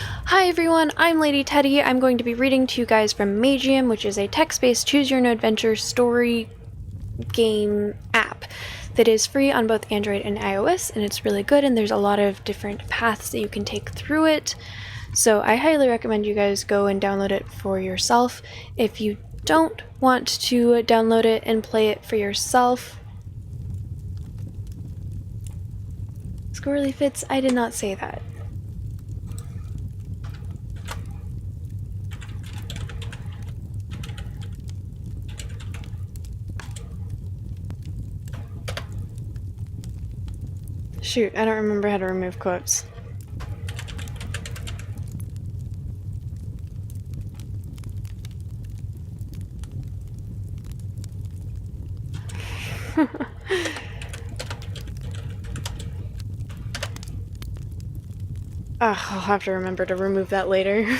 Hi everyone, I'm Lady Teddy. I'm going to be reading to you guys from Magium, which is a text-based choose-your-own-adventure story game app that is free on both Android and iOS, and it's really good, and there's a lot of different paths that you can take through it. So I highly recommend you guys go and download it for yourself. If you don't want to download it and play it for yourself, Squirrely Fits, I did not say that. Shoot, I don't remember how to remove quotes. I'll have to remember to remove that later.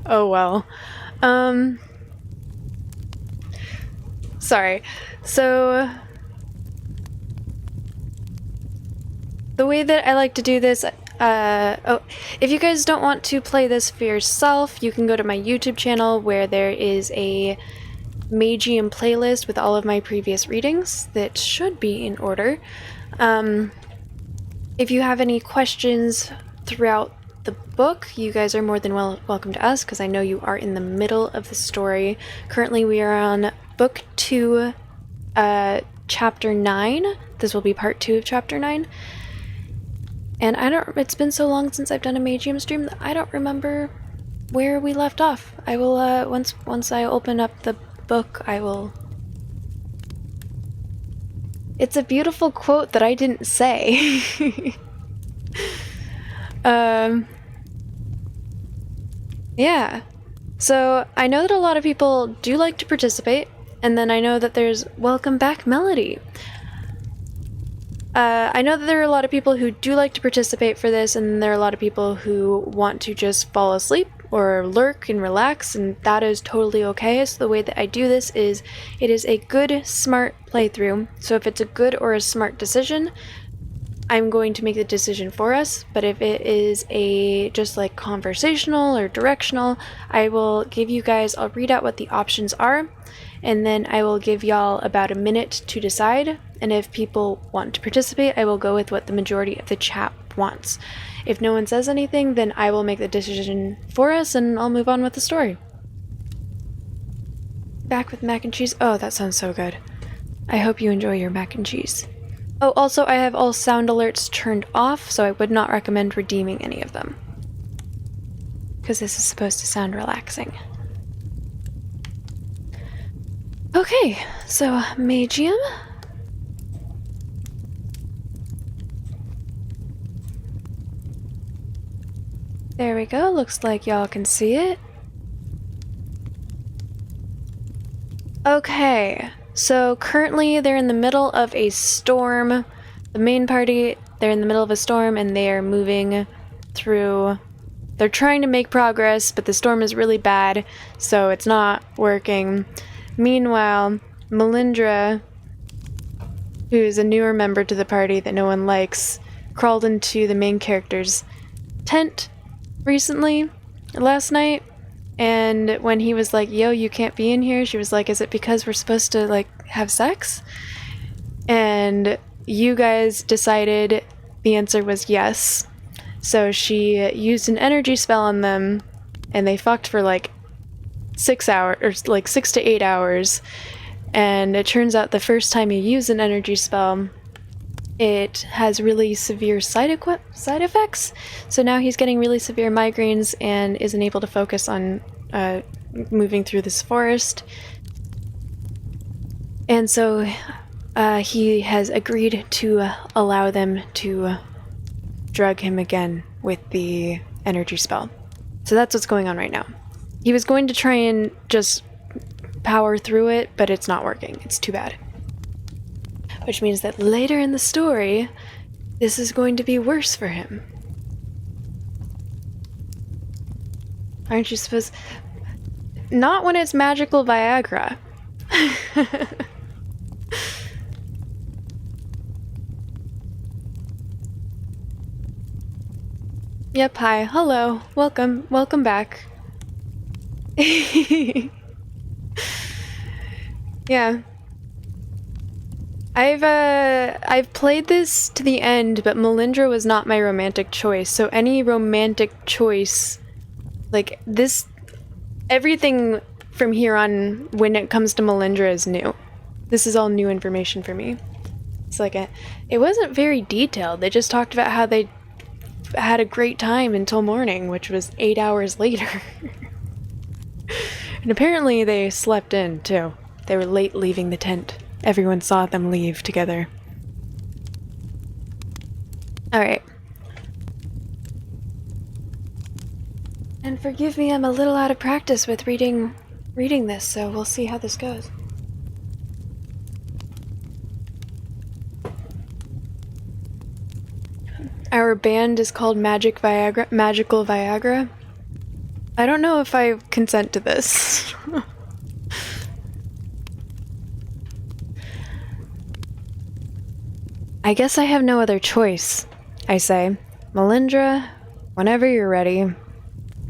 Oh well. Sorry. So, the way that I like to do this, if you guys don't want to play this for yourself, you can go to my YouTube channel where there is a Magium playlist with all of my previous readings that should be in order. If you have any questions throughout the book, you guys are more than welcome to ask, because I know you are in the middle of the story. Currently we are on book 2, chapter 9. This will be part 2 of chapter 9. And it's been so long since I've done a Magium stream that I don't remember where we left off. I will, once I open up the book, I will... It's a beautiful quote that I didn't say. Yeah. So, I know that a lot of people do like to participate, and then I know that there's Welcome Back Melody. I know that there are a lot of people who do like to participate for this, and there are a lot of people who want to just fall asleep or lurk and relax, and that is totally okay. So the way that I do this is, it is a good, smart playthrough. So if it's a good or a smart decision, I'm going to make the decision for us, but if it is a just like conversational or directional, I will give you guys, I'll read out what the options are, and then I will give y'all about a minute to decide, and if people want to participate, I will go with what the majority of the chat wants. If no one says anything, then I will make the decision for us, and I'll move on with the story. Back with mac and cheese. Oh, that sounds so good. I hope you enjoy your mac and cheese. Oh, also, I have all sound alerts turned off, so I would not recommend redeeming any of them, because this is supposed to sound relaxing. Okay, so Magium. There we go, looks like y'all can see it. Okay, so currently they're in the middle of a storm. The main party, they're in the middle of a storm and they are moving through. They're trying to make progress, but the storm is really bad, so it's not working. Meanwhile, Melindra, who is a newer member to the party that no one likes, crawled into the main character's tent recently, last night, and when he was like, yo, you can't be in here, she was like, is it because we're supposed to, like, have sex? And you guys decided the answer was yes. So she used an energy spell on them, and they fucked for like 6 hours, or like 6 to 8 hours. And it turns out the first time you use an energy spell, it has really severe side effects. So now he's getting really severe migraines and isn't able to focus on moving through this forest. And so he has agreed to allow them to drug him again with the energy spell. So that's what's going on right now. He was going to try and just power through it, but it's not working. It's too bad. Which means that later in the story, this is going to be worse for him. Aren't you supposed... Not when it's magical Viagra. Yep, hi. Hello. Welcome. Welcome back. Yeah. I've played this to the end, but Melindra was not my romantic choice. So any romantic choice, like this, everything from here on when it comes to Melindra is new. This is all new information for me. It's like it wasn't very detailed. They just talked about how they had a great time until morning, which was 8 hours later. And apparently they slept in too. They were late leaving the tent. Everyone saw them leave together. Alright. And forgive me, I'm a little out of practice with reading this, so we'll see how this goes. Our band is called Magical Viagra. I don't know if I consent to this. I guess I have no other choice, I say. Melindra, whenever you're ready.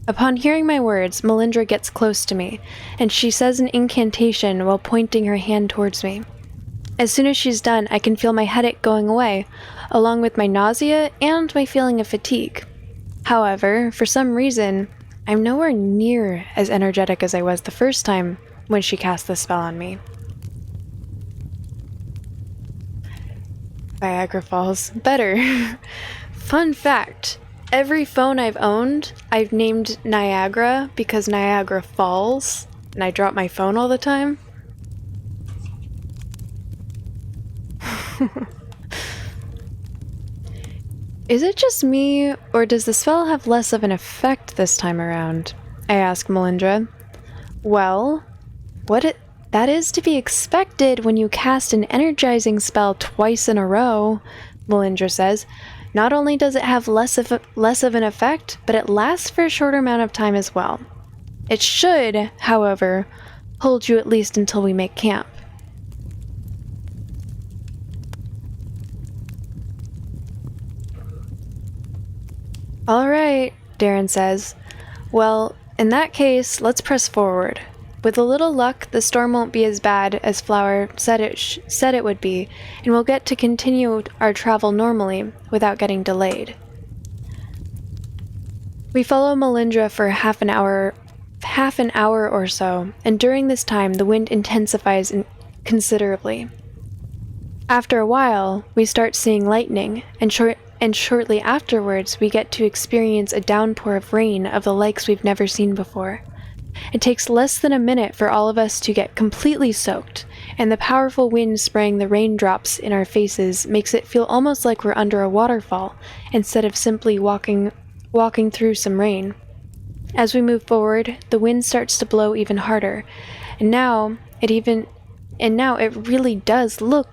Upon hearing my words, Melindra gets close to me, and she says an incantation while pointing her hand towards me. As soon as she's done, I can feel my headache going away, along with my nausea and my feeling of fatigue. However, for some reason, I'm nowhere near as energetic as I was the first time when she cast the spell on me. Viagra Falls. Better. Fun fact. Every phone I've owned, I've named Niagara because Niagara Falls, and I drop my phone all the time. Is it just me, or does the spell have less of an effect this time around? I ask Melindra. Well, that is to be expected when you cast an energizing spell twice in a row, Melindra says. Not only does it have less of an effect, but it lasts for a shorter amount of time as well. It should, however, hold you at least until we make camp. Alright, Darren says. Well, in that case, let's press forward. With a little luck, the storm won't be as bad as Flower said it would be, and we'll get to continue our travel normally without getting delayed. We follow Melindra for half an hour or so, and during this time the wind intensifies considerably. After a while, we start seeing lightning, and shortly afterwards we get to experience a downpour of rain of the likes we've never seen before. It takes less than a minute for all of us to get completely soaked, and the powerful wind spraying the raindrops in our faces makes it feel almost like we're under a waterfall, instead of simply walking through some rain. As we move forward, the wind starts to blow even harder, and now it really does look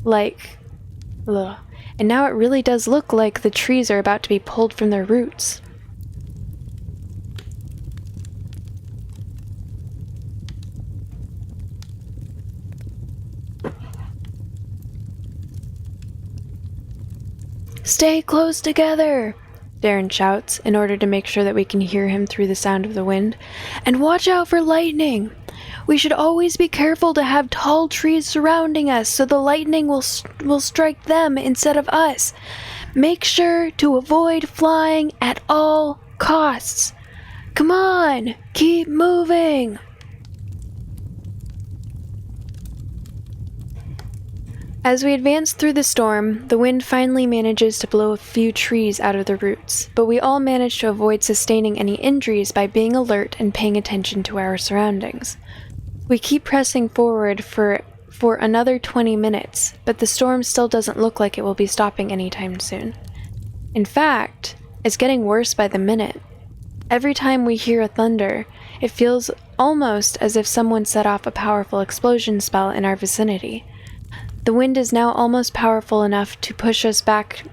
like the trees are about to be pulled from their roots. Stay close together, Darren shouts in order to make sure that we can hear him through the sound of the wind. And watch out for lightning. We should always be careful to have tall trees surrounding us so the lightning will strike them instead of us. Make sure to avoid flying at all costs. Come on, keep moving. As we advance through the storm, the wind finally manages to blow a few trees out of the roots, but we all manage to avoid sustaining any injuries by being alert and paying attention to our surroundings. We keep pressing forward for another 20 minutes, but the storm still doesn't look like it will be stopping anytime soon. In fact, it's getting worse by the minute. Every time we hear a thunder, it feels almost as if someone set off a powerful explosion spell in our vicinity. The wind is now almost powerful enough to push us back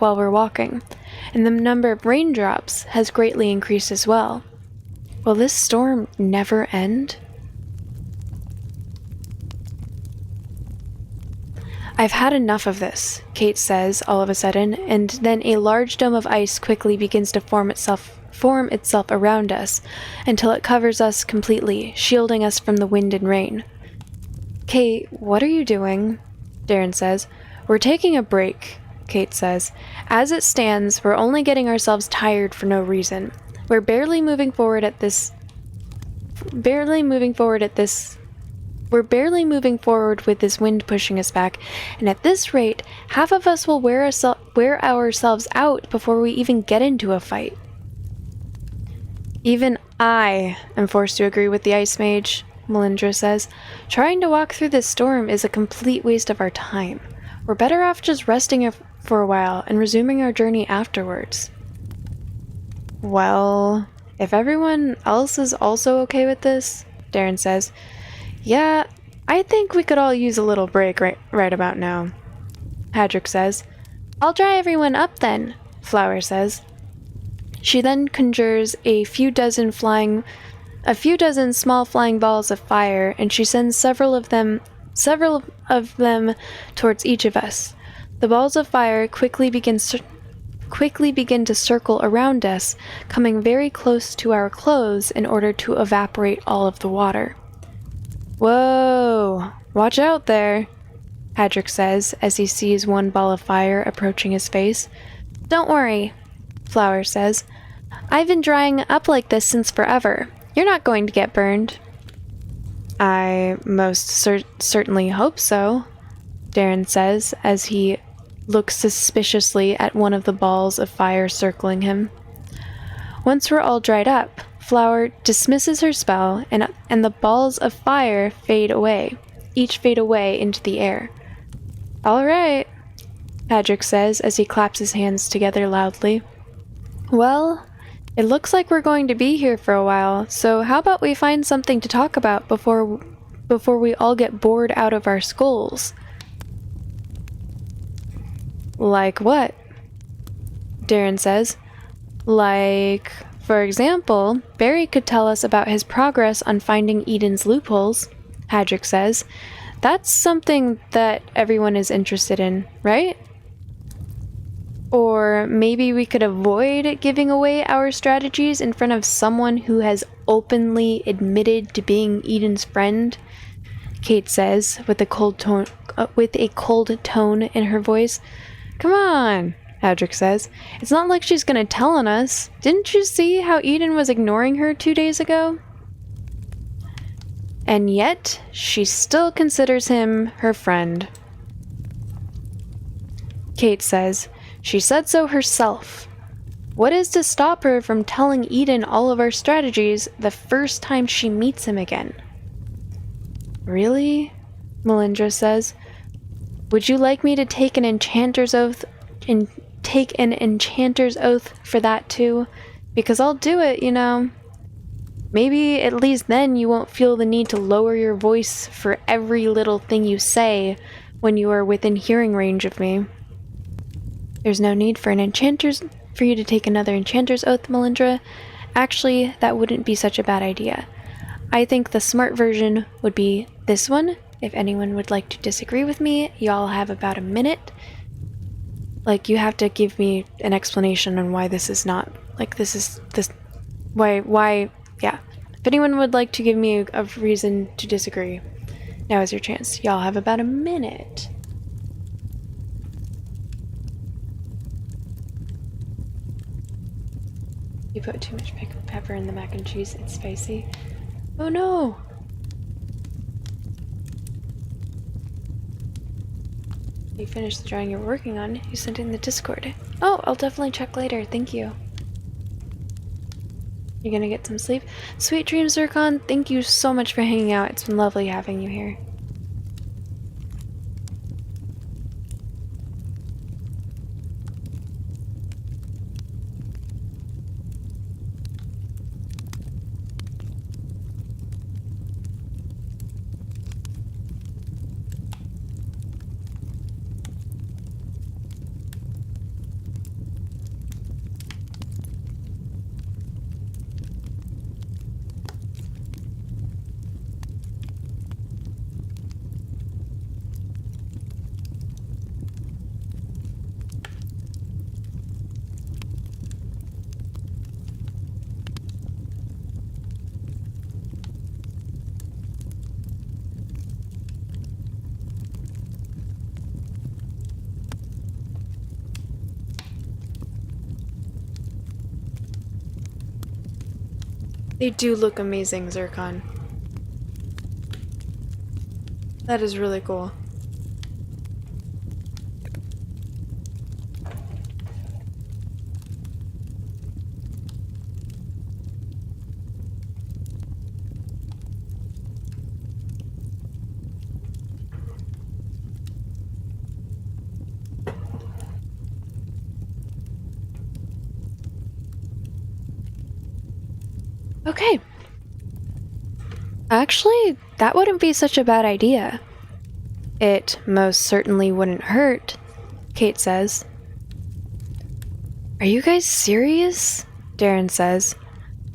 while we're walking, and the number of raindrops has greatly increased as well. Will this storm never end? I've had enough of this, Kate says all of a sudden, and then a large dome of ice quickly begins to form itself around us until it covers us completely, shielding us from the wind and rain. Kate, what are you doing? Darren says. We're taking a break, Kate says. As it stands, we're only getting ourselves tired for no reason. We're barely moving forward with this wind pushing us back, and at this rate, half of us will wear ourselves out before we even get into a fight. Even I am forced to agree with the Ice Mage, Melindra says. Trying to walk through this storm is a complete waste of our time. We're better off just resting for a while and resuming our journey afterwards. Well, if everyone else is also okay with this, Darren says, yeah, I think we could all use a little break right about now. Hadrick says, I'll dry everyone up then, Flower says. She then conjures a few dozen small flying balls of fire, and she sends several of them towards each of us. The balls of fire quickly begin to circle around us, coming very close to our clothes in order to evaporate all of the water. Whoa! Watch out there, Hadrick says as he sees one ball of fire approaching his face. Don't worry, Flower says. I've been drying up like this since forever. You're not going to get burned. I most certainly hope so, Darren says as he looks suspiciously at one of the balls of fire circling him. Once we're all dried up, Flower dismisses her spell, and the balls of fire each fade away into the air. All right, Hadrick says as he claps his hands together loudly. Well, it looks like we're going to be here for a while, so how about we find something to talk about before we all get bored out of our skulls? Like what? Darren says. Like, for example, Barry could tell us about his progress on finding Eden's loopholes, Hadrick says. That's something that everyone is interested in, right? Or maybe we could avoid giving away our strategies in front of someone who has openly admitted to being Eden's friend, Kate says with a cold tone in her voice. Come on, Hadrick says. It's not like she's gonna tell on us. Didn't you see how Eden was ignoring her 2 days ago? And yet, she still considers him her friend. Kate says, she said so herself. What is to stop her from telling Eden all of our strategies the first time she meets him again? Really? Melindra says. Would you like me to take an enchanter's oath for that too? Because I'll do it, you know. Maybe at least then you won't feel the need to lower your voice for every little thing you say when you are within hearing range of me. There's no need for you to take another enchanter's oath, Melindra. Actually, that wouldn't be such a bad idea. I think the smart version would be this one. If anyone would like to disagree with me, y'all have about a minute. Like, you have to give me an explanation on why this is not, like, why, yeah. If anyone would like to give me a reason to disagree, now is your chance. Y'all have about a minute. You put too much pepper in the mac and cheese, it's spicy. Oh no! You finished the drawing you're working on. You sent it in the Discord. Oh, I'll definitely check later. Thank you. You're gonna get some sleep? Sweet dreams, Zircon. Thank you so much for hanging out. It's been lovely having you here. They do look amazing, Zircon. That is really cool. Okay. Actually, that wouldn't be such a bad idea. It most certainly wouldn't hurt, Kate says. Are you guys serious? Darren says.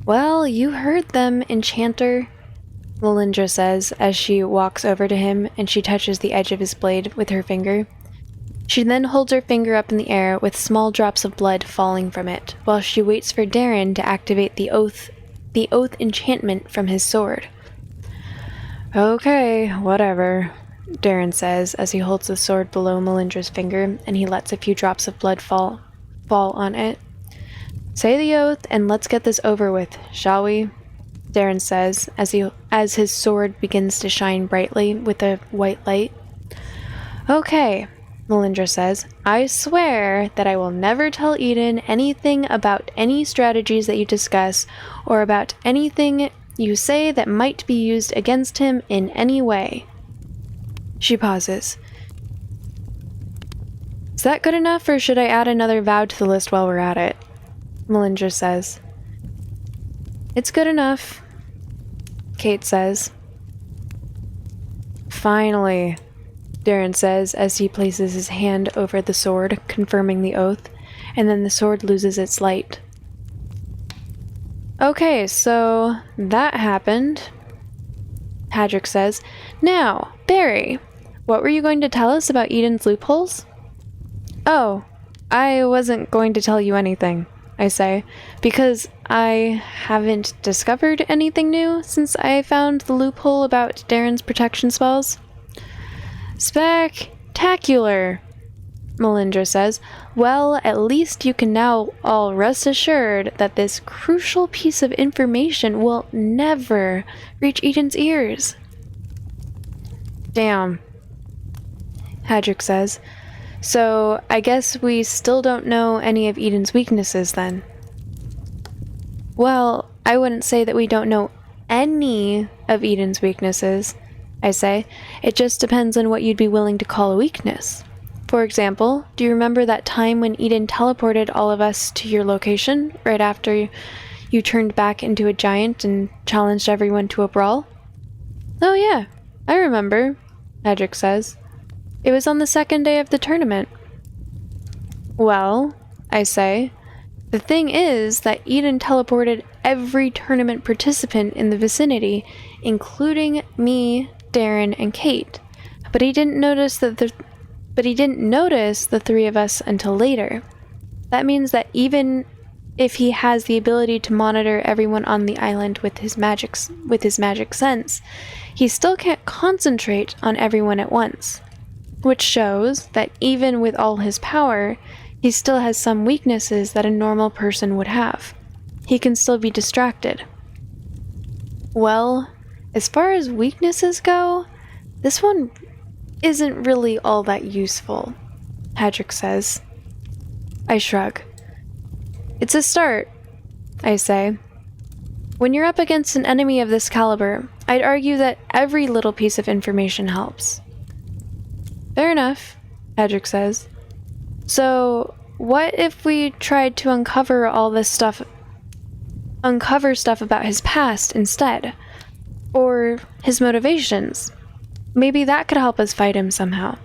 Well, you heard them, Enchanter, Melindra says as she walks over to him and she touches the edge of his blade with her finger. She then holds her finger up in the air with small drops of blood falling from it, while she waits for Darren to activate the oath enchantment from his sword. Okay, whatever, Darren says as he holds the sword below Melindra's finger and he lets a few drops of blood fall on it. Say the oath and let's get this over with, shall we? Darren says as his sword begins to shine brightly with a white light. Okay, Melindra says, I swear that I will never tell Eden anything about any strategies that you discuss or about anything you say that might be used against him in any way. She pauses. Is that good enough, or should I add another vow to the list while we're at it? Melindra says. It's good enough, Kate says. Finally, Darren says as he places his hand over the sword, confirming the oath, and then the sword loses its light. Okay, so that happened, Hadrick says. Now, Barry, what were you going to tell us about Eden's loopholes? Oh, I wasn't going to tell you anything, I say, because I haven't discovered anything new since I found the loophole about Darren's protection spells. Spectacular, Melindra says. Well, at least you can now all rest assured that this crucial piece of information will never reach Eden's ears. Damn, Hadrick says. So, I guess we still don't know any of Eden's weaknesses then. Well, I wouldn't say that we don't know any of Eden's weaknesses, I say. It just depends on what you'd be willing to call a weakness. For example, do you remember that time when Eden teleported all of us to your location right after you turned back into a giant and challenged everyone to a brawl? Oh yeah, I remember, Hadrick says. It was on the second day of the tournament. Well, I say, the thing is that Eden teleported every tournament participant in the vicinity, including me, Darren, and Kate, but he didn't notice the three of us until later. That means that even if he has the ability to monitor everyone on the island with his magic sense, he still can't concentrate on everyone at once. Which shows that even with all his power, he still has some weaknesses that a normal person would have. He can still be distracted. Well, as far as weaknesses go, this one isn't really all that useful, Hadrick says. I shrug. It's a start, I say. When you're up against an enemy of this caliber, I'd argue that every little piece of information helps. Fair enough, Hadrick says. So, what if we tried to uncover stuff about his past instead? Or his motivations? Maybe that could help us fight him somehow.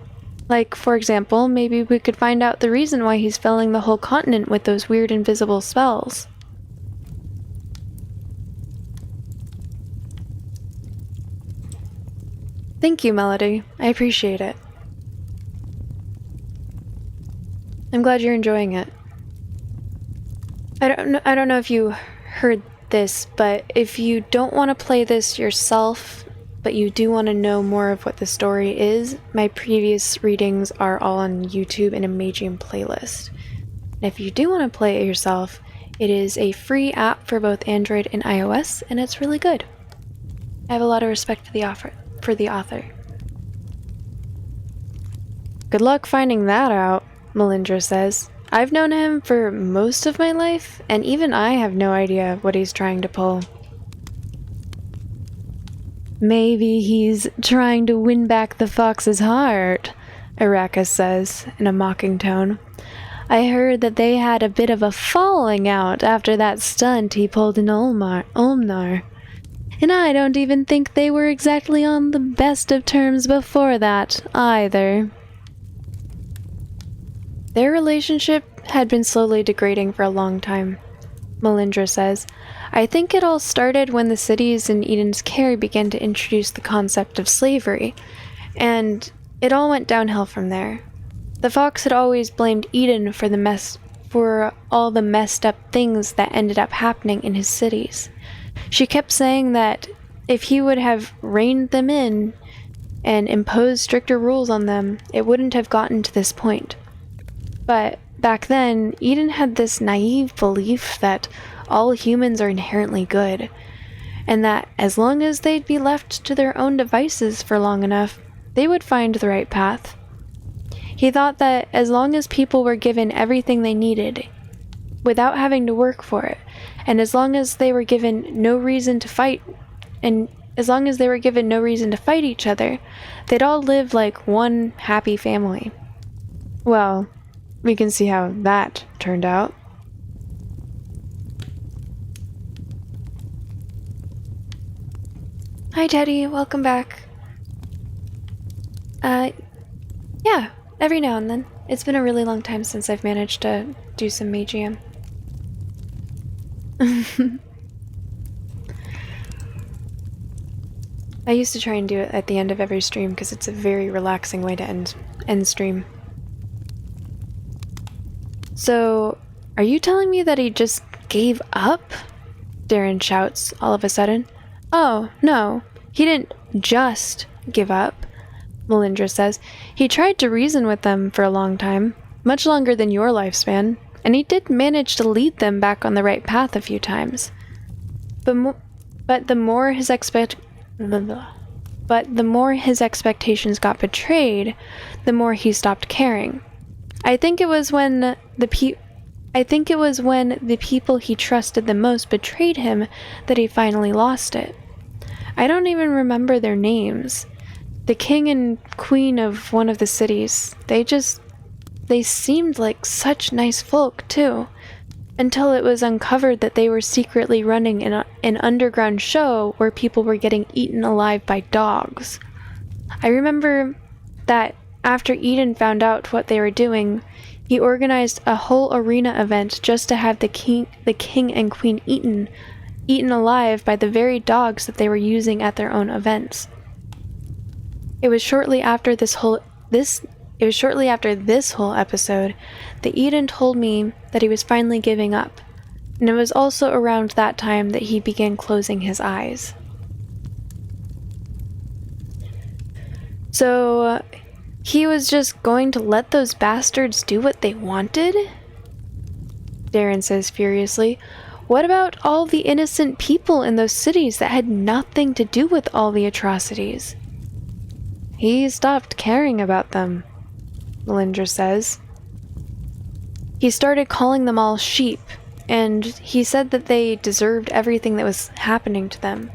Like, for example, maybe we could find out the reason why he's filling the whole continent with those weird invisible spells. Thank you, Melody. I appreciate it. I'm glad you're enjoying it. I don't know if you heard this, but if you don't want to play this yourself, but you do want to know more of what the story is, my previous readings are all on YouTube in a Magium playlist. And if you do want to play it yourself, It is a free app for both Android and iOS, and it's really good. I have a lot of respect for the author. Good luck finding that out, Melindra says. I've known him for most of my life, and even I have no idea what he's trying to pull. Maybe he's trying to win back the fox's heart, Arrakis says in a mocking tone. I heard that they had a bit of a falling out after that stunt he pulled in Ulmnar. And I don't even think they were exactly on the best of terms before that, either. Their relationship had been slowly degrading for a long time, Melindra says. I think it all started when the cities in Eden's care began to introduce the concept of slavery, and it all went downhill from there. The fox had always blamed Eden for all the messed up things that ended up happening in his cities. She kept saying that if he would have reined them in and imposed stricter rules on them, it wouldn't have gotten to this point. But back then, Eden had this naive belief that all humans are inherently good, and that as long as they'd be left to their own devices for long enough, they would find the right path. He thought that as long as people were given everything they needed, without having to work for it, and as long as they were given no reason to fight, each other, they'd all live like one happy family. Well, we can see how that turned out. Hi, Teddy. Welcome back. Yeah, every now and then. It's been a really long time since I've managed to do some Magium. I used to try and do it at the end of every stream because it's a very relaxing way to end stream. So, are you telling me that he just gave up? Darren shouts all of a sudden. Oh, no, he didn't just give up, Melindra says. He tried to reason with them for a long time, much longer than your lifespan, and he did manage to lead them back on the right path a few times. But the more his expectations got betrayed, the more he stopped caring. I think it was when the people he trusted the most betrayed him that he finally lost it. I don't even remember their names. The king and queen of one of the cities, they seemed like such nice folk, too. Until it was uncovered that they were secretly running an underground show where people were getting eaten alive by dogs. I remember that after Eden found out what they were doing, he organized a whole arena event just to have the king and queen eaten alive by the very dogs that they were using at their own events. It was shortly after this whole episode that Eden told me that he was finally giving up, and it was also around that time that he began closing his eyes. So, he was just going to let those bastards do what they wanted? Darren says furiously. What about all the innocent people in those cities that had nothing to do with all the atrocities? He stopped caring about them, Melindra says. He started calling them all sheep, and he said that they deserved everything that was happening to them.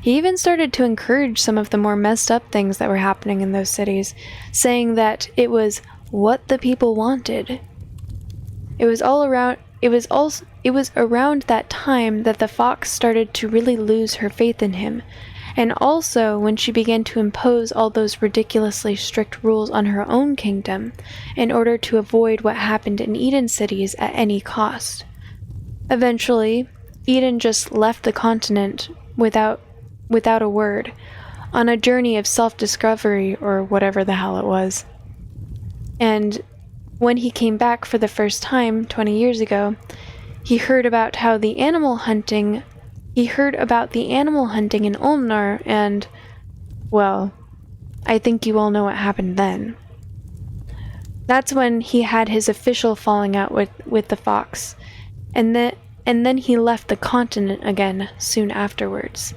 He even started to encourage some of the more messed up things that were happening in those cities, saying that it was what the people wanted. It was around that time that the fox started to really lose her faith in him, and also when she began to impose all those ridiculously strict rules on her own kingdom in order to avoid what happened in Eden cities at any cost. Eventually, Eden just left the continent without a word, on a journey of self-discovery or whatever the hell it was. And when he came back for the first time 20 years ago, he heard about the animal hunting in Ulmnar, and, well, I think you all know what happened then. That's when he had his official falling out with the fox, and and then he left the continent again soon afterwards.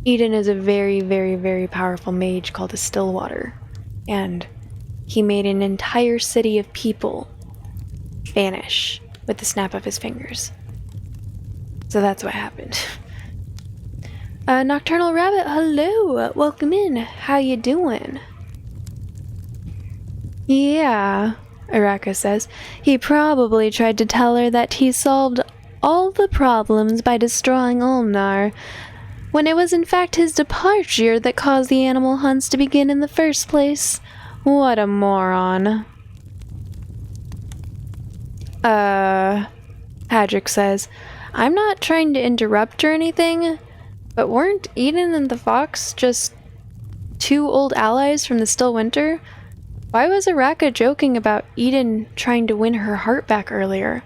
Eden is a very, very, very powerful mage called a Stillwater, and he made an entire city of people vanish with the snap of his fingers. So that's what happened. Nocturnal Rabbit, hello! Welcome in. How you doing? Yeah, Araka says. He probably tried to tell her that he solved all the problems by destroying Ulmnar, when it was in fact his departure that caused the animal hunts to begin in the first place. What a moron. Hadrick says, I'm not trying to interrupt or anything, but weren't Eden and the fox just 2 old allies from the still winter? Why was Araka joking about Eden trying to win her heart back earlier?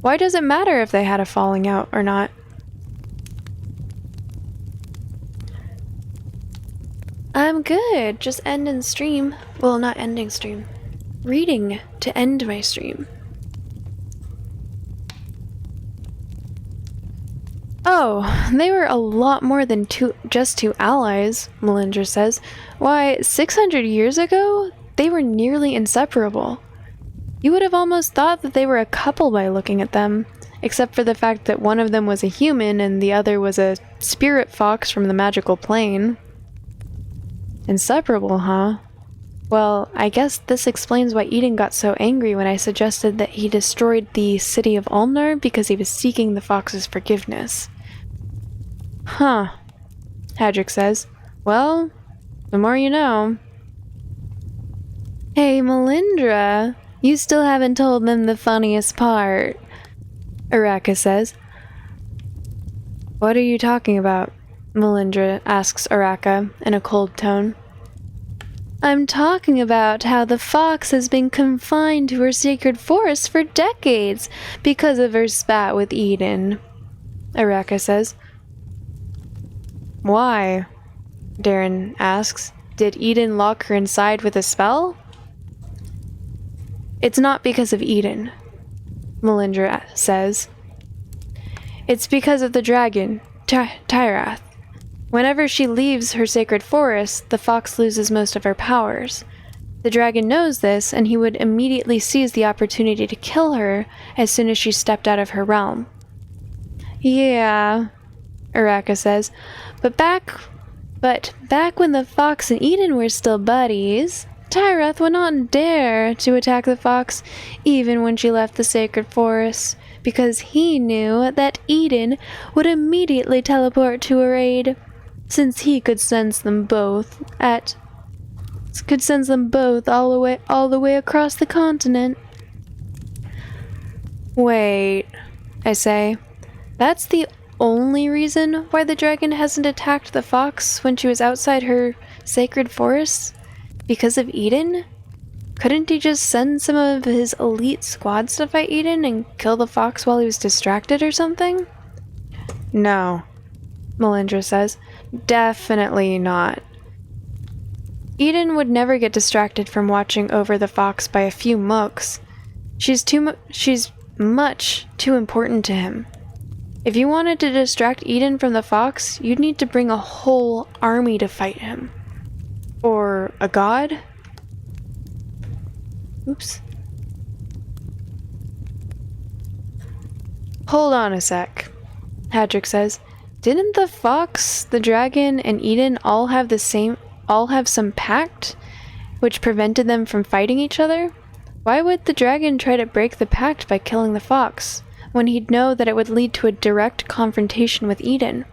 Why does it matter if they had a falling out or not? I'm good, just ending stream. Well, not ending stream. Reading to end my stream. Oh, they were a lot more than just two allies, Melindra says. Why, 600 years ago, they were nearly inseparable. You would have almost thought that they were a couple by looking at them, except for the fact that one of them was a human and the other was a spirit fox from the magical plane. Inseparable, huh? Well, I guess this explains why Eden got so angry when I suggested that he destroyed the city of Ulmnar because he was seeking the fox's forgiveness. Huh, Hadrick says. Well, the more you know. Hey, Melindra, you still haven't told them the funniest part, Araka says. What are you talking about? Melindra asks Araka in a cold tone. I'm talking about how the fox has been confined to her sacred forest for decades because of her spat with Eden, Araka says. Why? Darren asks. Did Eden lock her inside with a spell? It's not because of Eden, Melindra says. It's because of the dragon, Tyrath. Whenever she leaves her sacred forest, the fox loses most of her powers. The dragon knows this, and he would immediately seize the opportunity to kill her as soon as she stepped out of her realm. Yeah, Araka says, but back when the fox and Eden were still buddies, Tyrath would not dare to attack the fox even when she left the sacred forest, because he knew that Eden would immediately teleport to her aid, since he could sense them both all the way across the continent. Wait, I say. That's the only reason why the dragon hasn't attacked the fox when she was outside her sacred forest? Because of Eden? Couldn't he just send some of his elite squads to fight Eden and kill the fox while he was distracted or something? No, Melindra says. Definitely not. Eden would never get distracted from watching over the fox by a few mooks. She's much too important to him. If you wanted to distract Eden from the fox, you'd need to bring a whole army to fight him. Or a god? Oops. Hold on a sec, Hadrick says. Didn't the fox, the dragon, and Eden all have some pact, which prevented them from fighting each other? Why would the dragon try to break the pact by killing the fox, when he'd know that it would lead to a direct confrontation with Eden?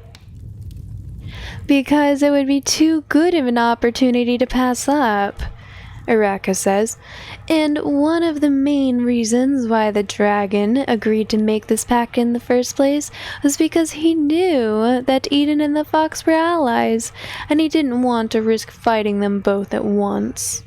Because it would be too good of an opportunity to pass up, Araka says, and one of the main reasons why the dragon agreed to make this pact in the first place was because he knew that Eden and the fox were allies, and he didn't want to risk fighting them both at once.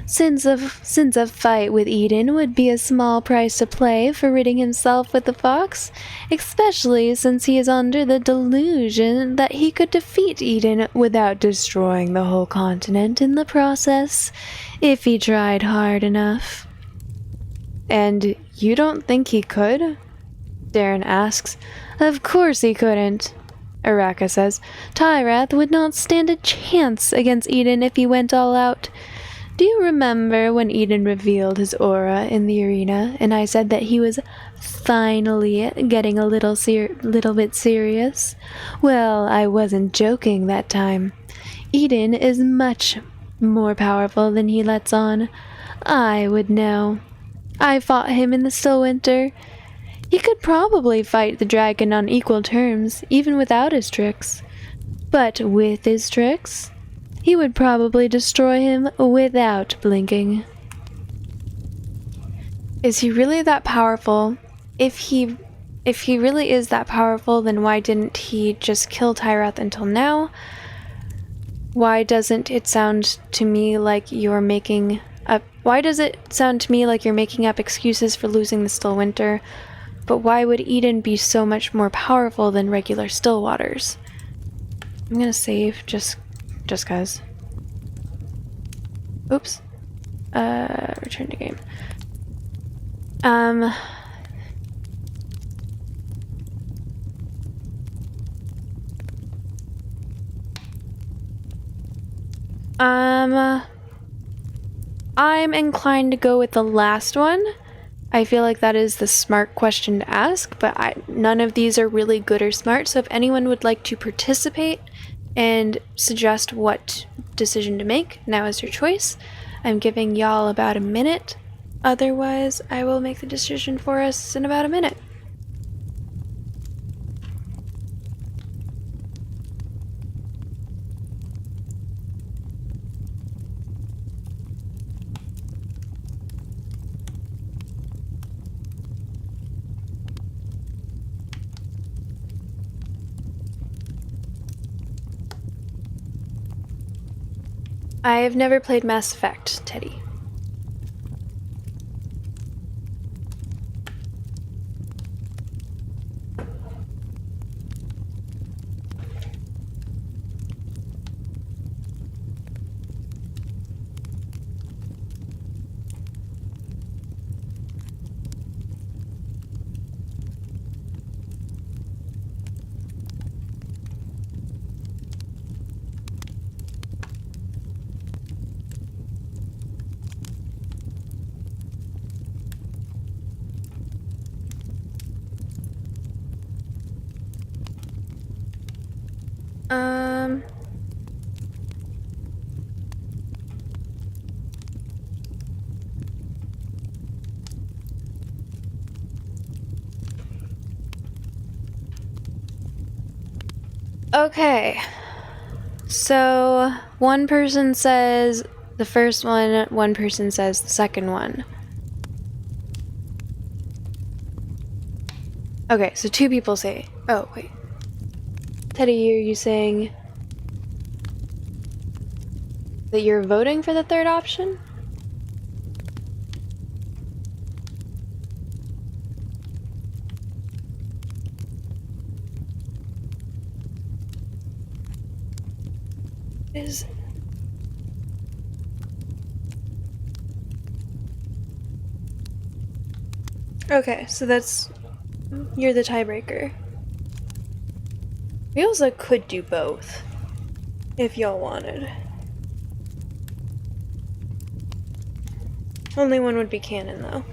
Since a fight with Eden would be a small price to pay for ridding himself with the fox, especially since he is under the delusion that he could defeat Eden without destroying the whole continent in the process, if he tried hard enough. And you don't think he could? Darren asks. Of course he couldn't, Araka says. Tyrath would not stand a chance against Eden if he went all out. Do you remember when Eden revealed his aura in the arena and I said that he was finally getting a little bit serious? Well, I wasn't joking that time. Eden is much more powerful than he lets on. I would know. I fought him in the Stillwinter. He could probably fight the dragon on equal terms, even without his tricks. But with his tricks, he would probably destroy him without blinking. Is he really that powerful? If he really is that powerful, then why didn't he just kill Tyrath until now? Why doesn't it sound to me like you're making up excuses for losing the Stillwinter? But why would Eden be so much more powerful than regular Stillwaters? I'm gonna save just cause. Oops. Return to game. I'm inclined to go with the last one. I feel like that is the smart question to ask, but none of these are really good or smart, so if anyone would like to participate and suggest what decision to make, now is your choice. I'm giving y'all about a minute. Otherwise, I will make the decision for us in about a minute. I have never played Mass Effect, Teddy. Okay. So, one person says the first one person says the second one. Okay, so two people say... Oh, wait. Teddy, are you saying that you're voting for the third option? Is... Okay, so that's... You're the tiebreaker. We also could do both, if y'all wanted. Only one would be canon, though.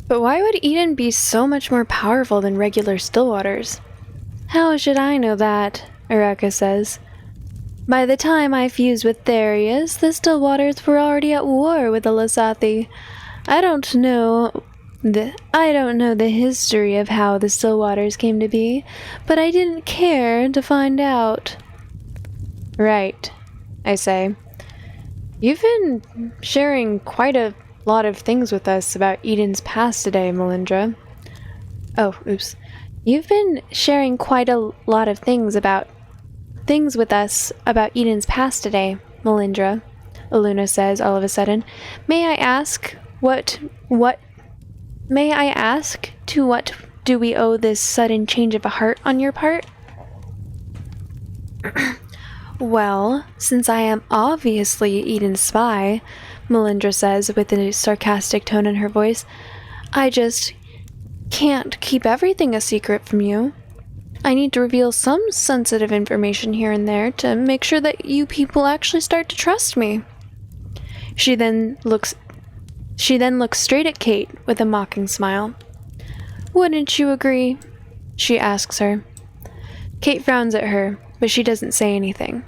But why would Eden be so much more powerful than regular Stillwaters? How should I know that? Araka says. By the time I fused with Therius, the Stillwaters were already at war with the Lasathi. I don't know the history of how the Stillwaters came to be, but I didn't care to find out. Right, I say. You've been sharing quite a lot of things with us about Eden's past today, Melindra. Oh, oops. You've been sharing quite a lot of things with us about Eden's past today, Melindra, Aluna says all of a sudden. May I ask to what do we owe this sudden change of a heart on your part? Well, since I am obviously Eden's spy, Melindra says with a sarcastic tone in her voice, I just can't keep everything a secret from you. I need to reveal some sensitive information here and there to make sure that you people actually start to trust me. She then looks straight at Kate with a mocking smile. Wouldn't you agree? She asks her. Kate frowns at her, but she doesn't say anything.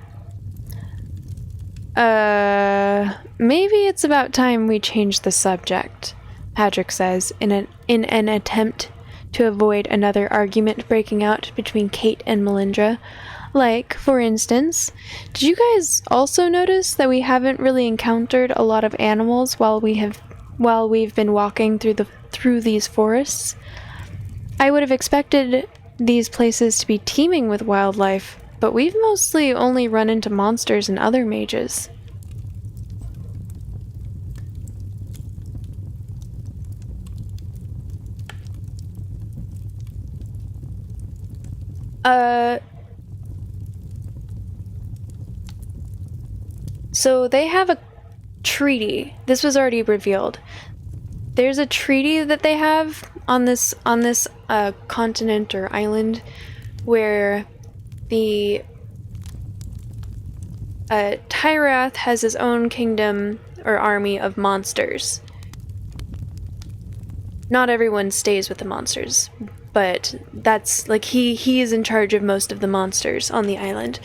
Maybe it's about time we change the subject, Patrick says in an attempt to avoid another argument breaking out between Kate and Melindra. Like, for instance, did you guys also notice that we haven't really encountered a lot of animals while we've been walking through these forests? I would have expected these places to be teeming with wildlife, but we've mostly only run into monsters and other mages. So they have a treaty. This was already revealed. There's a treaty that they have on this continent or island where the Tyrath has his own kingdom or army of monsters. Not everyone stays with the monsters, but that's like he is in charge of most of the monsters on the island.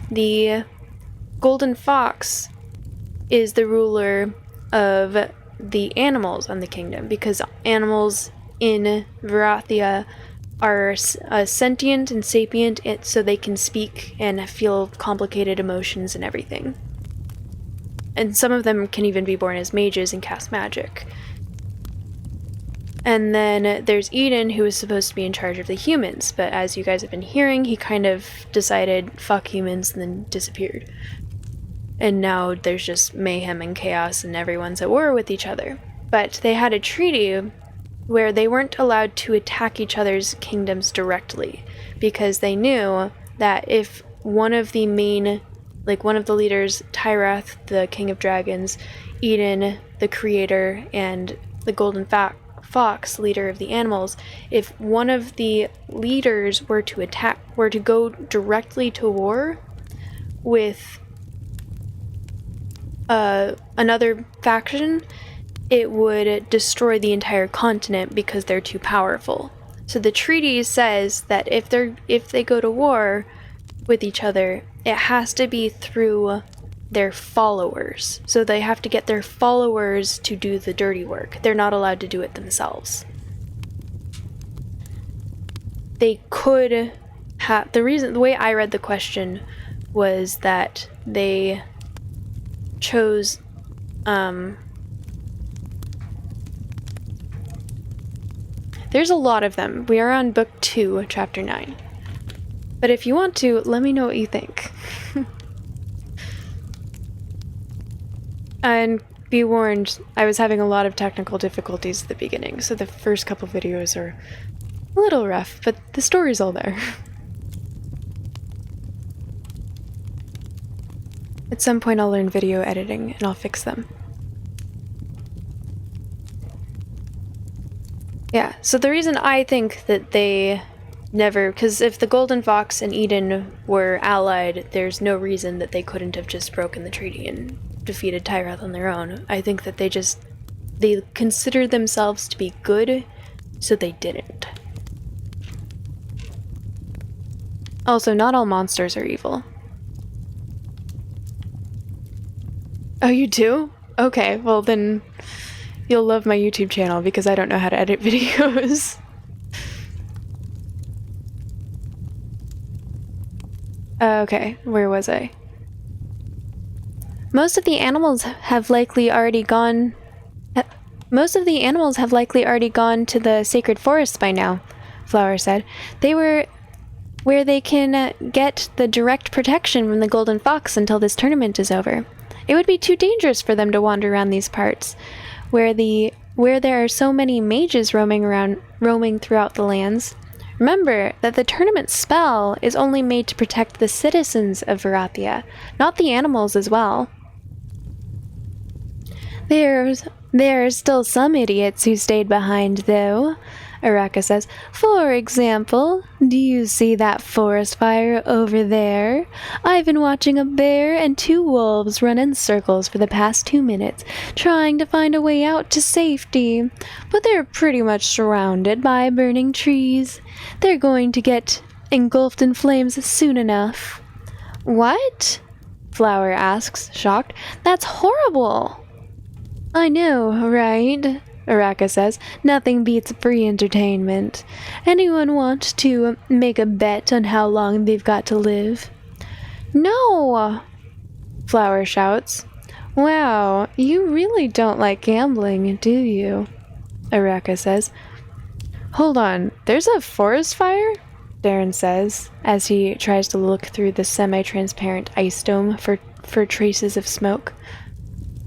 The Golden Fox is the ruler of the animals on the kingdom, because animals in Varathia are sentient and sapient, so they can speak and feel complicated emotions and everything. And some of them can even be born as mages and cast magic. And then there's Eden, who is supposed to be in charge of the humans, but as you guys have been hearing, he kind of decided, fuck humans, and then disappeared. And now there's just mayhem and chaos, and everyone's at war with each other. But they had a treaty where they weren't allowed to attack each other's kingdoms directly, because they knew that if one of the leaders, Tyrath, the king of dragons, Eden, the creator, and the Golden Fox, leader of the animals, if one of the leaders were to go directly to war with another faction, it would destroy the entire continent because they're too powerful. So the treaty says that if they go to war with each other, it has to be through their followers. So they have to get their followers to do the dirty work. They're not allowed to do it themselves. They could have the way I read the question was that they chose there's a lot of them. We are on book 2, chapter 9. But if you want to, let me know what you think. And be warned, I was having a lot of technical difficulties at the beginning, so the first couple videos are a little rough, but the story's all there. At some point I'll learn video editing and I'll fix them. Yeah, so the reason I think that they never, because if the Golden Fox and Eden were allied, there's no reason that they couldn't have just broken the treaty and defeated Tyrath on their own. I think that they considered themselves to be good, so they didn't. Also, not all monsters are evil. Oh, you do? Okay, well then you'll love my YouTube channel because I don't know how to edit videos. Okay, where was I? Most of the animals have likely already gone to the sacred forest by now, Flower said. They were where they can get the direct protection from the Golden Fox until this tournament is over. It would be too dangerous for them to wander around these parts, where the where there are so many mages roaming throughout the lands, remember that the tournament spell is only made to protect the citizens of Varathia, not the animals as well. There are still some idiots who stayed behind, though, Araka says. For example, do you see that forest fire over there? I've been watching a bear and 2 wolves run in circles for the past 2 minutes, trying to find a way out to safety. But they're pretty much surrounded by burning trees. They're going to get engulfed in flames soon enough. What? Flower asks, shocked. That's horrible. I know, right? Araka says. Nothing beats free entertainment. Anyone want to make a bet on how long they've got to live? No! Flower shouts. Wow, you really don't like gambling, do you? Araka says. Hold on, there's a forest fire? Darren says, as he tries to look through the semi-transparent ice dome for traces of smoke.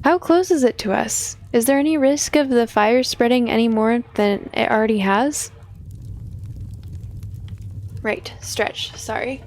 How close is it to us? Is there any risk of the fire spreading any more than it already has? Right, stretch, sorry.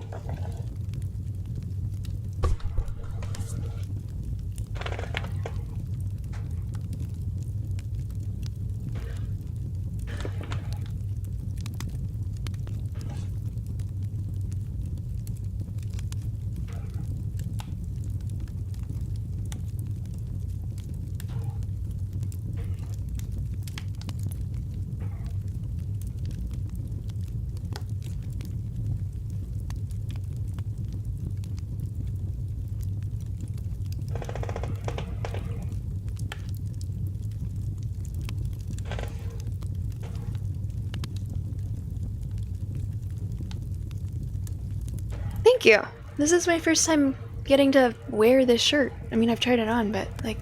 Thank you. This is my first time getting to wear this shirt. I mean, I've tried it on, but, like,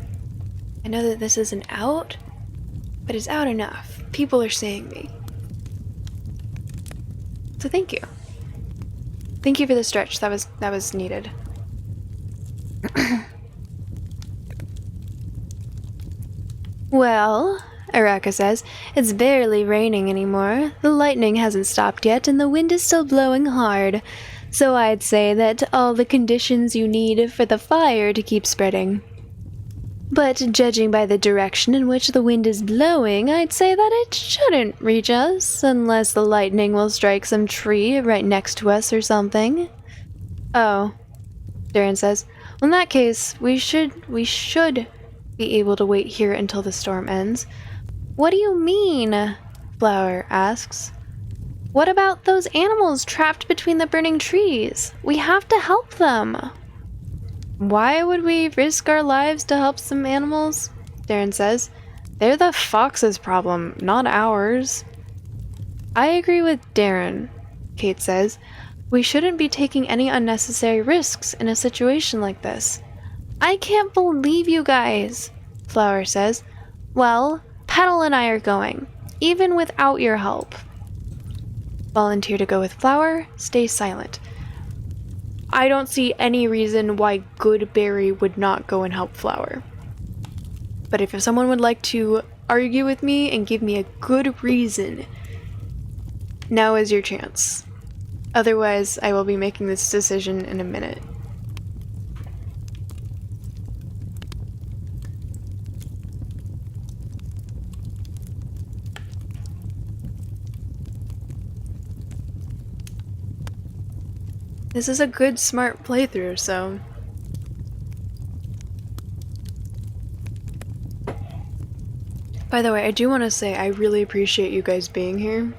I know that this isn't out, but it's out enough. People are seeing me. So thank you. Thank you for the stretch. That was needed. Well, Araka says, it's barely raining anymore. The lightning hasn't stopped yet, and the wind is still blowing hard. So I'd say that all the conditions you need for the fire to keep spreading. But judging by the direction in which the wind is blowing, I'd say that it shouldn't reach us, unless the lightning will strike some tree right next to us or something. Oh, Darren says. Well, in that case, we should be able to wait here until the storm ends. What do you mean? Flower asks. What about those animals trapped between the burning trees? We have to help them. Why would we risk our lives to help some animals? Darren says. They're the fox's problem, not ours. I agree with Darren, Kate says. We shouldn't be taking any unnecessary risks in a situation like this. I can't believe you guys, Flower says. Well, Petal and I are going, even without your help. Volunteer to go with Flower, stay silent. I don't see any reason why Goodberry would not go and help Flower. But if someone would like to argue with me and give me a good reason, now is your chance. Otherwise, I will be making this decision in a minute. This is a good, smart playthrough, so... By the way, I do want to say I really appreciate you guys being here.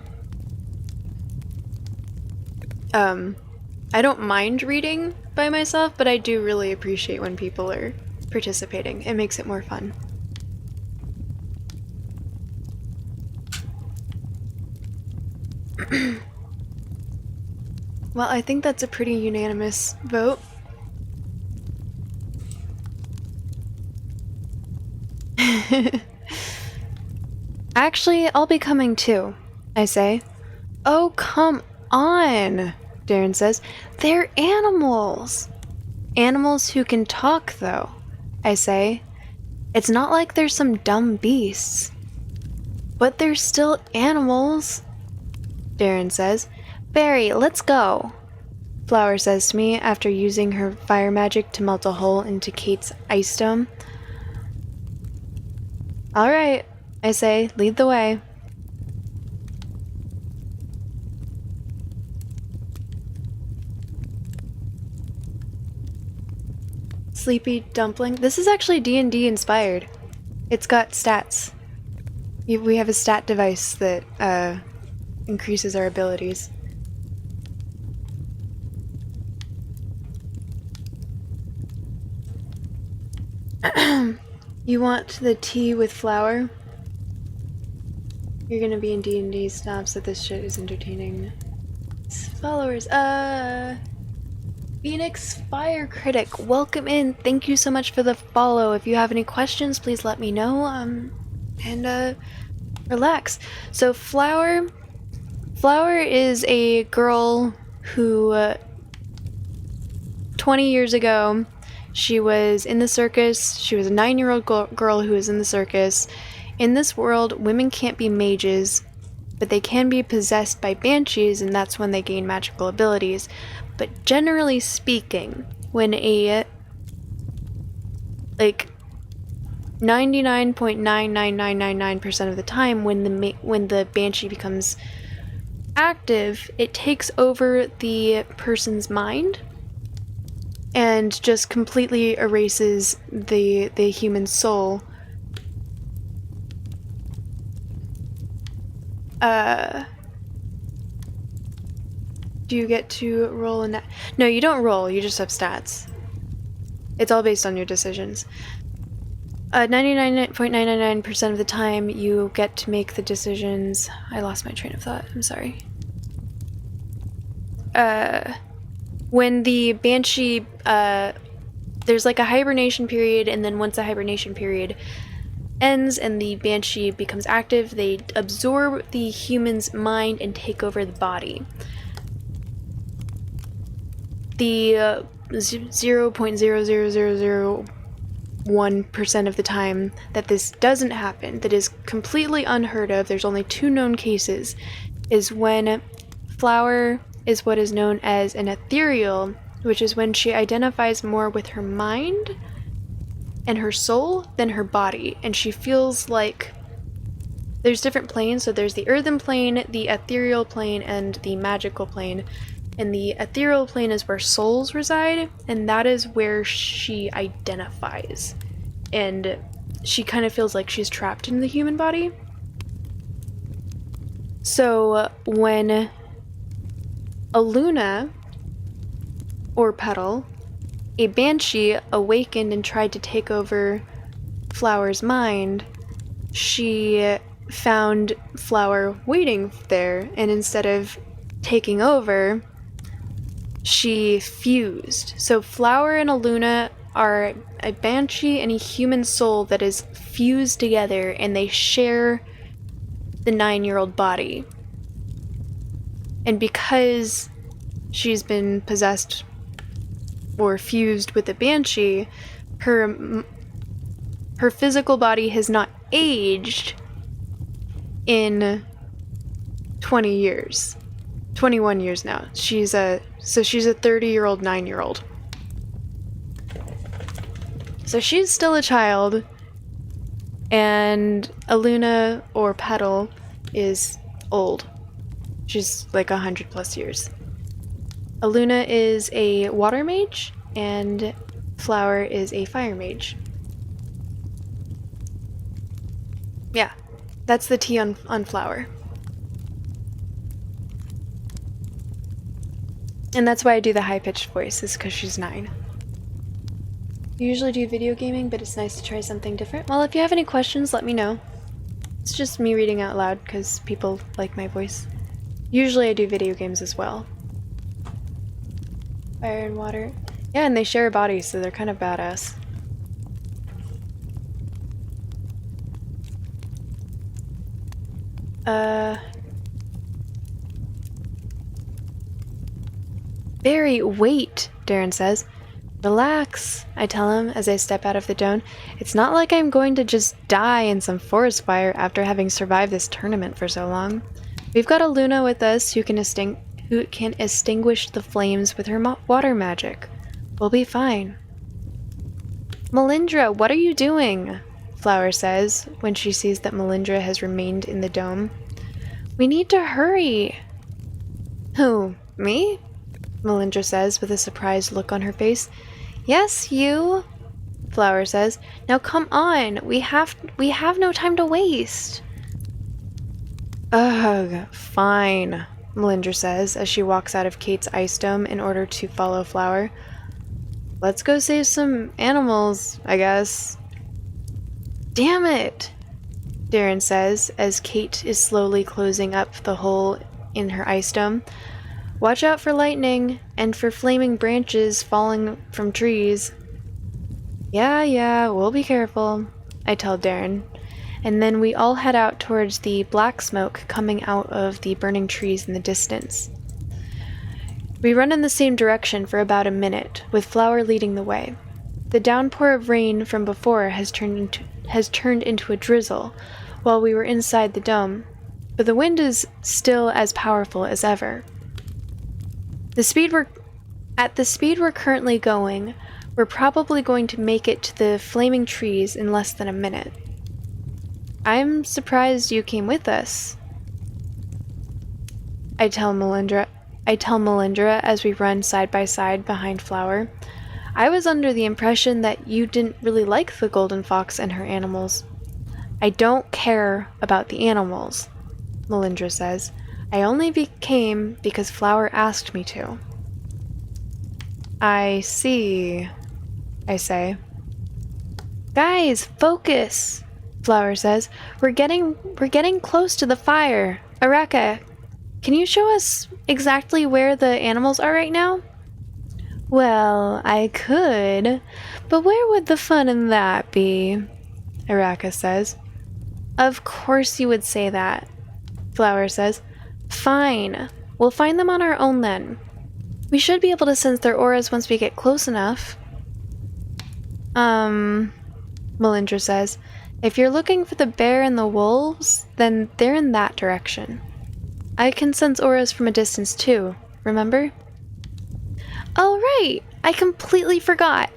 I don't mind reading by myself, but I do really appreciate when people are participating. It makes it more fun. Well, I think that's a pretty unanimous vote. Actually, I'll be coming too, I say. Oh, come on, Darren says. They're animals. Animals who can talk, though, I say. It's not like they're some dumb beasts. But they're still animals, Darren says. Barry, let's go, Flower says to me after using her fire magic to melt a hole into Kate's ice dome. Alright, I say, lead the way. Sleepy Dumpling. This is actually D&D inspired. It's got stats. We have a stat device that increases our abilities. You want the tea with flour? You're gonna be in D&D snobs that this shit is entertaining. Followers, Phoenix Fire Critic, welcome in. Thank you so much for the follow. If you have any questions, please let me know. And relax. So Flower is a girl who 20 years ago, she was in the circus. She was a 9-year-old girl who was in the circus. In this world, women can't be mages, but they can be possessed by banshees, and that's when they gain magical abilities. But generally speaking, when a 99.99999% of the time, when the banshee becomes active, it takes over the person's mind and just completely erases the human soul. Do you get to roll in that? No, you don't roll, you just have stats. It's all based on your decisions. 99.999% of the time, you get to make the decisions. I lost my train of thought, I'm sorry. When the banshee, there's like a hibernation period, and then once the hibernation period ends and the banshee becomes active, they absorb the human's mind and take over the body. The 0.00001% of the time that this doesn't happen, that is completely unheard of, there's only 2 known cases, is when Flower is what is known as an ethereal, which is when she identifies more with her mind and her soul than her body, and she feels like there's different planes. So there's the earthen plane, the ethereal plane, and the magical plane. And the ethereal plane is where souls reside, and that is where she identifies. And she kind of feels like she's trapped in the human body. So when a Luna, or Petal, a banshee, awakened and tried to take over Flower's mind, she found Flower waiting there, and instead of taking over, she fused. So Flower and a Luna are a banshee and a human soul that is fused together, and they share the 9-year-old body. And because she's been possessed or fused with a banshee, her physical body has not aged in 20 years. 21 years now. She's a 30-year-old 9-year-old. So she's still a child, and Aluna, or Petal, is old. She's like 100+ years. Aluna is a water mage, and Flower is a fire mage. Yeah, that's the tea on Flower. And that's why I do the high-pitched voice, is because she's 9. I usually do video gaming, but it's nice to try something different. Well, if you have any questions, let me know. It's just me reading out loud because people like my voice. Usually I do video games as well. Fire and water. Yeah, and they share a body, so they're kind of badass. Barry, wait, Darren says. Relax, I tell him as I step out of the dome. It's not like I'm going to just die in some forest fire after having survived this tournament for so long. We've got a Luna with us who can extinguish the flames with her water magic. We'll be fine. Melindra, what are you doing? Flower says when she sees that Melindra has remained in the dome. We need to hurry. Who, me? Melindra says with a surprised look on her face. Yes, you, Flower says. Now come on, we have no time to waste. Ugh, fine, Melindra says as she walks out of Kate's ice dome in order to follow Flower. Let's go save some animals, I guess. Damn it, Darren says as Kate is slowly closing up the hole in her ice dome. Watch out for lightning and for flaming branches falling from trees. Yeah, we'll be careful, I tell Darren. And then we all head out towards the black smoke coming out of the burning trees in the distance. We run in the same direction for about a minute, with Flower leading the way. The downpour of rain from before has turned into a drizzle while we were inside the dome, but the wind is still as powerful as ever. At the speed we're currently going, we're probably going to make it to the flaming trees in less than a minute. I'm surprised you came with us, I tell Melindra as we run side by side behind Flower. I was under the impression that you didn't really like the golden fox and her animals. I don't care about the animals, Melindra says. I only came because Flower asked me to. I see, I say. Guys, focus, Flower says. We're getting close to the fire. Araka, can you show us exactly where the animals are right now? Well, I could, but where would the fun in that be? Araka says. Of course you would say that, Flower says. Fine, we'll find them on our own then. We should be able to sense their auras once we get close enough. Melindra says. If you're looking for the bear and the wolves, then they're in that direction. I can sense auras from a distance too, remember? Oh right, I completely forgot,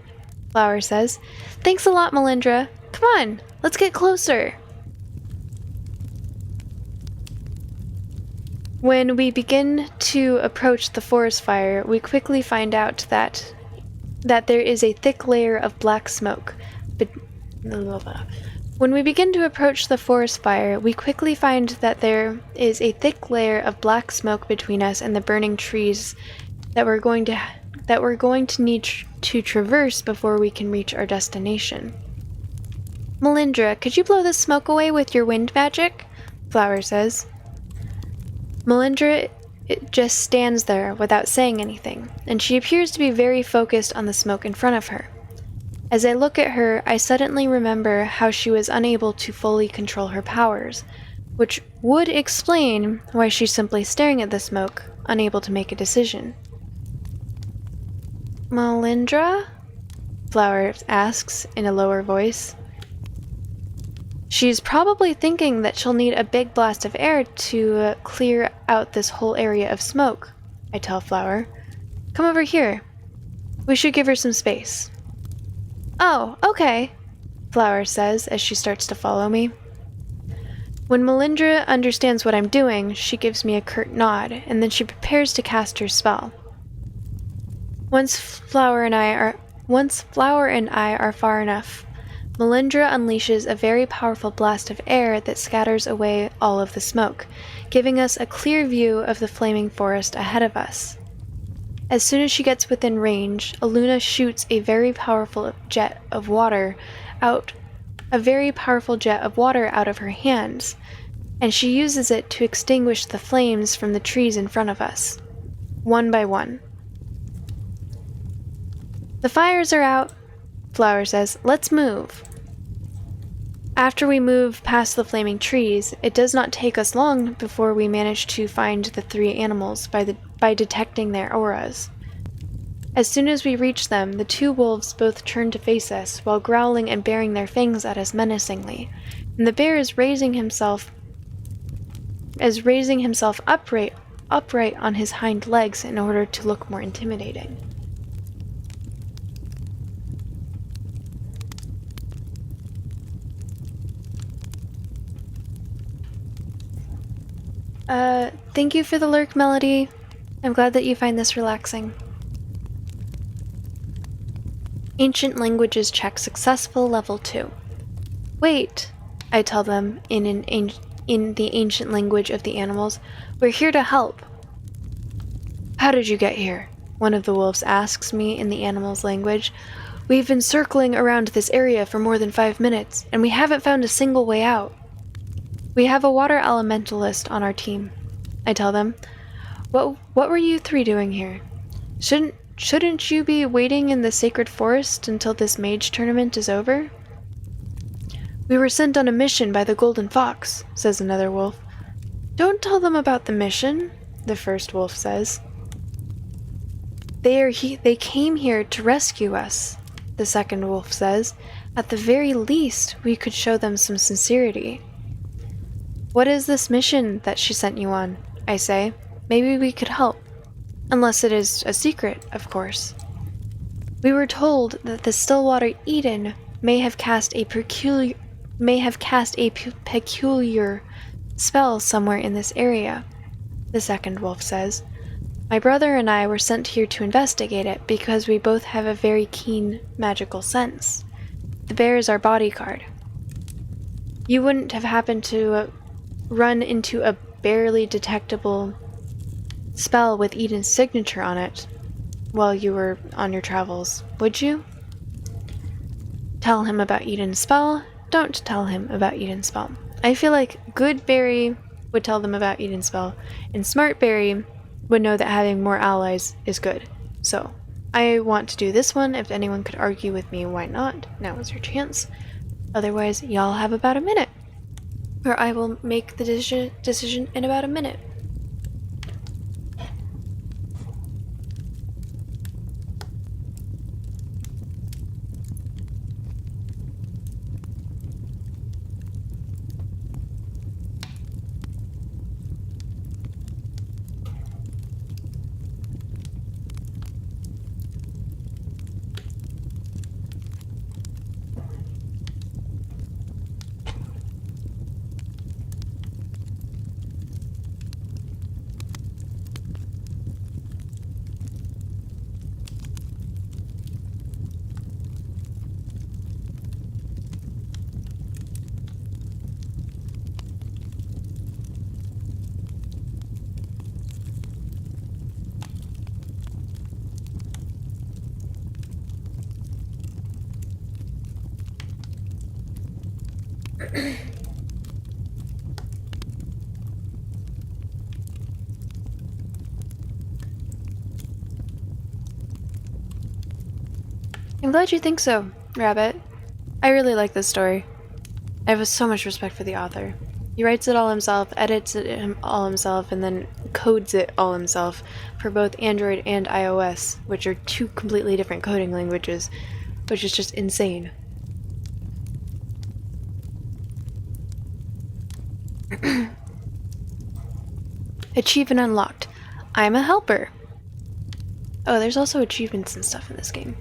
Flower says. Thanks a lot, Melindra. Come on, let's get closer. When we begin to approach the forest fire, we quickly find out that there is a thick layer of black smoke. When we begin to approach the forest fire, we quickly find that there is a thick layer of black smoke between us and the burning trees that we're going to need to traverse before we can reach our destination. Melindra, could you blow the smoke away with your wind magic? Flower says. Melindra just stands there without saying anything, and she appears to be very focused on the smoke in front of her. As I look at her, I suddenly remember how she was unable to fully control her powers, which would explain why she's simply staring at the smoke, unable to make a decision. Melindra? Flower asks in a lower voice. She's probably thinking that she'll need a big blast of air to clear out this whole area of smoke, I tell Flower. Come over here. We should give her some space. Oh, okay, Flower says as she starts to follow me. When Melindra understands what I'm doing, she gives me a curt nod, and then she prepares to cast her spell. Once Flower and I are far enough, Melindra unleashes a very powerful blast of air that scatters away all of the smoke, giving us a clear view of the flaming forest ahead of us. As soon as she gets within range, Aluna shoots a very powerful jet of water out of her hands, and she uses it to extinguish the flames from the trees in front of us, one by one. The fires are out, Flower says. Let's move. After we move past the flaming trees, it does not take us long before we manage to find the three animals by detecting their auras. As soon as we reached them, the two wolves both turned to face us, while growling and baring their fangs at us menacingly, and the bear is raising himself upright on his hind legs in order to look more intimidating. Thank you for the lurk, Melody. I'm glad that you find this relaxing. Ancient languages check successful level 2. Wait, I tell them in the ancient language of the animals. We're here to help. How did you get here? One of the wolves asks me in the animals' language. We've been circling around this area for more than 5 minutes, and we haven't found a single way out. We have a water elementalist on our team, I tell them. What were you three doing here? Shouldn't you be waiting in the sacred forest until this mage tournament is over? We were sent on a mission by the Golden Fox, says another wolf. Don't tell them about the mission, the first wolf says. They came here to rescue us, the second wolf says. At the very least, we could show them some sincerity. What is this mission that she sent you on? I say. Maybe we could help. Unless it is a secret, of course. We were told that the Stillwater Eden may have cast a peculiar spell somewhere in this area, the second wolf says. My brother and I were sent here to investigate it because we both have a very keen magical sense. The bear is our bodyguard. You wouldn't have happened to run into a barely detectable spell with Eden's signature on it while you were on your travels, would you? Tell him about Eden's spell. Don't tell him about Eden's spell. I feel like good Barry would tell them about Eden's spell, and smart Barry would know that having more allies is good. So, I want to do this one. If anyone could argue with me, why not? Now is your chance. Otherwise, y'all have about a minute. Or I will make the decision in about a minute. I'm glad you think so, Rabbit. I really like this story. I have so much respect for the author. He writes it all himself, edits it all himself, and then codes it all himself for both Android and iOS, which are two completely different coding languages, which is just insane. Achievement unlocked. I'm a helper. Oh, there's also achievements and stuff in this game.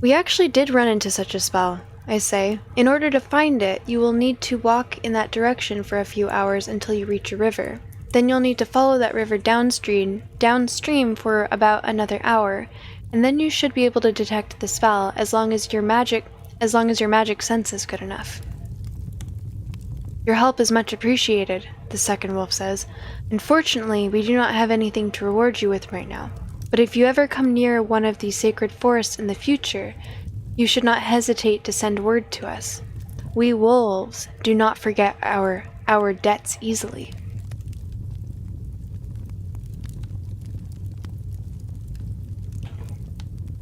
We actually did run into such a spell, I say. In order to find it, you will need to walk in that direction for a few hours until you reach a river. Then you'll need to follow that river downstream for about another hour, and then you should be able to detect the spell as long as your magic sense is good enough. Your help is much appreciated, the second wolf says. Unfortunately, we do not have anything to reward you with right now. But if you ever come near one of these sacred forests in the future, you should not hesitate to send word to us. We wolves do not forget our debts easily.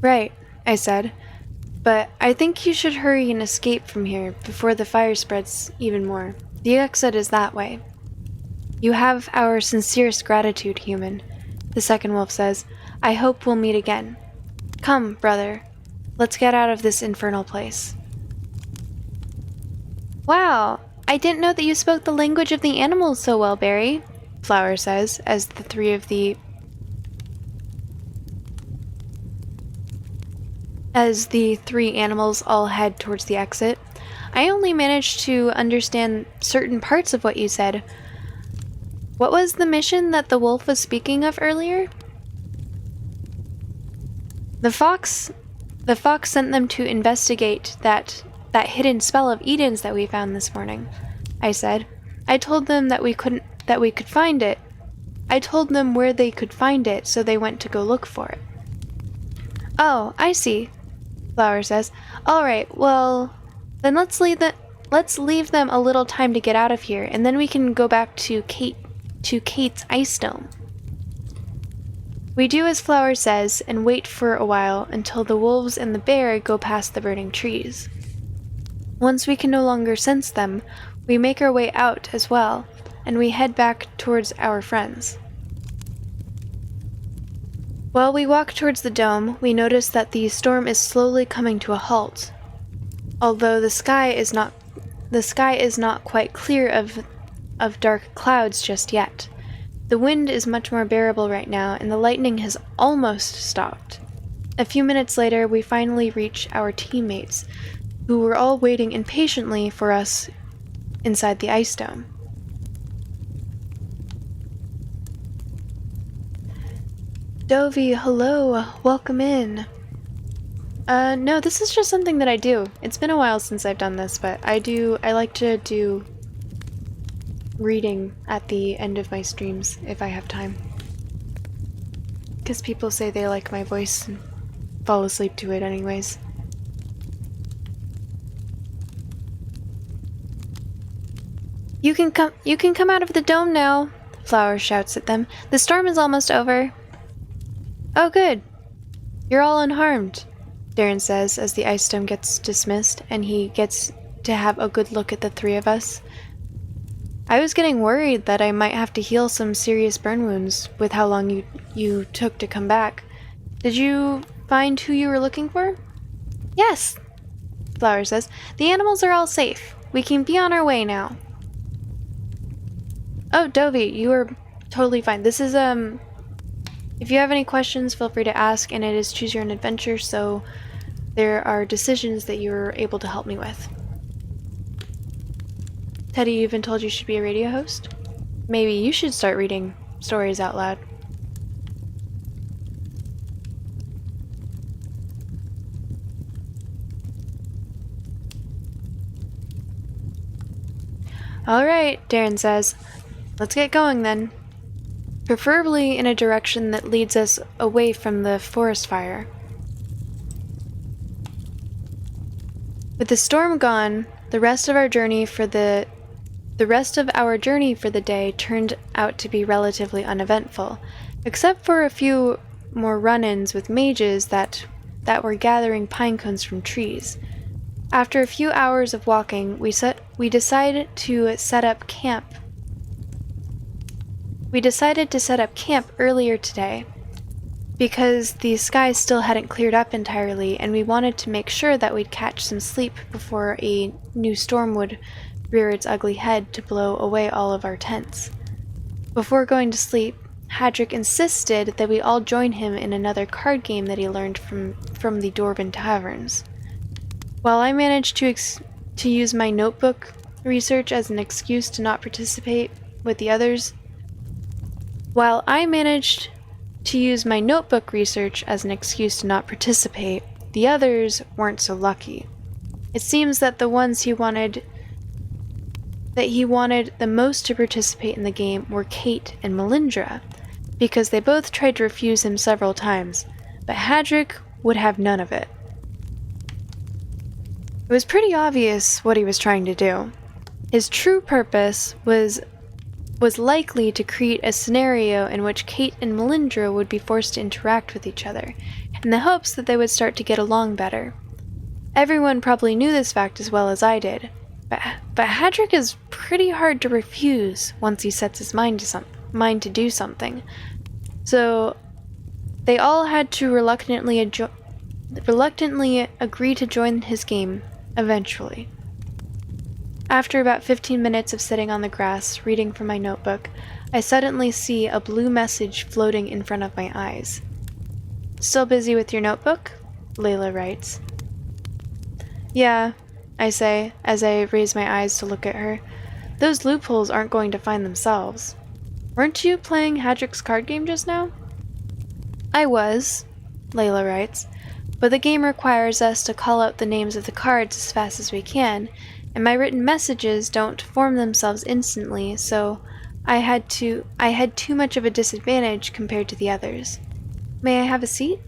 Right, I said. But I think you should hurry and escape from here before the fire spreads even more. The exit is that way. You have our sincerest gratitude, human. The second wolf says, "I hope we'll meet again. Come, brother. Let's get out of this infernal place." "Wow, I didn't know that you spoke the language of the animals so well, Barry," Flower says, as the three animals all head towards the exit. "I only managed to understand certain parts of what you said. What was the mission that the wolf was speaking of earlier?" The fox sent them to investigate that hidden spell of Eden's that we found this morning, I said. I told them that we could find it. I told them where they could find it, so they went to go look for it. "Oh, I see," Flower says. "All right, well, then let's leave them a little time to get out of here, and then we can go back to Kate's ice dome." We do as Flower says and wait for a while until the wolves and the bear go past the burning trees. Once we can no longer sense them, we make our way out as well, and we head back towards our friends. While we walk towards the dome, we notice that the storm is slowly coming to a halt. Although the sky is not quite clear of dark clouds just yet. The wind is much more bearable right now, and the lightning has almost stopped. A few minutes later, we finally reach our teammates, who were all waiting impatiently for us inside the ice dome. "Dovey, hello, welcome in." No, this is just something that I do. It's been a while since I've done this, but I like to do reading at the end of my streams if I have time. Because people say they like my voice and fall asleep to it anyways. You can come out of the dome now," Flower shouts at them. "The storm is almost over." "Oh good. You're all unharmed," Darren says as the ice dome gets dismissed and he gets to have a good look at the three of us. "I was getting worried that I might have to heal some serious burn wounds with how long you took to come back. Did you find who you were looking for?" "Yes," Flower says. "The animals are all safe. We can be on our way now." "Oh, Dovey, you are totally fine. This is, if you have any questions, feel free to ask, and it is Choose Your Own Adventure, so there are decisions that you're able to help me with." "Teddy, you've been told you should be a radio host? Maybe you should start reading stories out loud." "All right," Darren says. "Let's get going then. Preferably in a direction that leads us away from the forest fire." With the storm gone, the rest of our journey for the day turned out to be relatively uneventful, except for a few more run-ins with mages that were gathering pine cones from trees. After a few hours of walking, we decided to set up camp. We decided to set up camp earlier today because the sky still hadn't cleared up entirely, and we wanted to make sure that we'd catch some sleep before a new storm would rear its ugly head to blow away all of our tents. Before going to sleep, Hadrick insisted that we all join him in another card game that he learned from the Dwarven taverns. While I managed to use my notebook research as an excuse to not participate with the others, the others weren't so lucky. It seems that the ones he wanted the most to participate in the game were Kate and Melindra, because they both tried to refuse him several times, but Hadrick would have none of it. It was pretty obvious what he was trying to do. His true purpose was likely to create a scenario in which Kate and Melindra would be forced to interact with each other, in the hopes that they would start to get along better. Everyone probably knew this fact as well as I did, but Hadrick is pretty hard to refuse once he sets his mind to do something. So they all had to reluctantly agree to join his game, eventually. After about 15 minutes of sitting on the grass, reading from my notebook, I suddenly see a blue message floating in front of my eyes. "Still busy with your notebook?" Layla writes. "Yeah," I say, as I raise my eyes to look at her. "Those loopholes aren't going to find themselves. Weren't you playing Hadrick's card game just now?" "I was," Layla writes, "but the game requires us to call out the names of the cards as fast as we can, and my written messages don't form themselves instantly, so I had too much of a disadvantage compared to the others. May I have a seat?"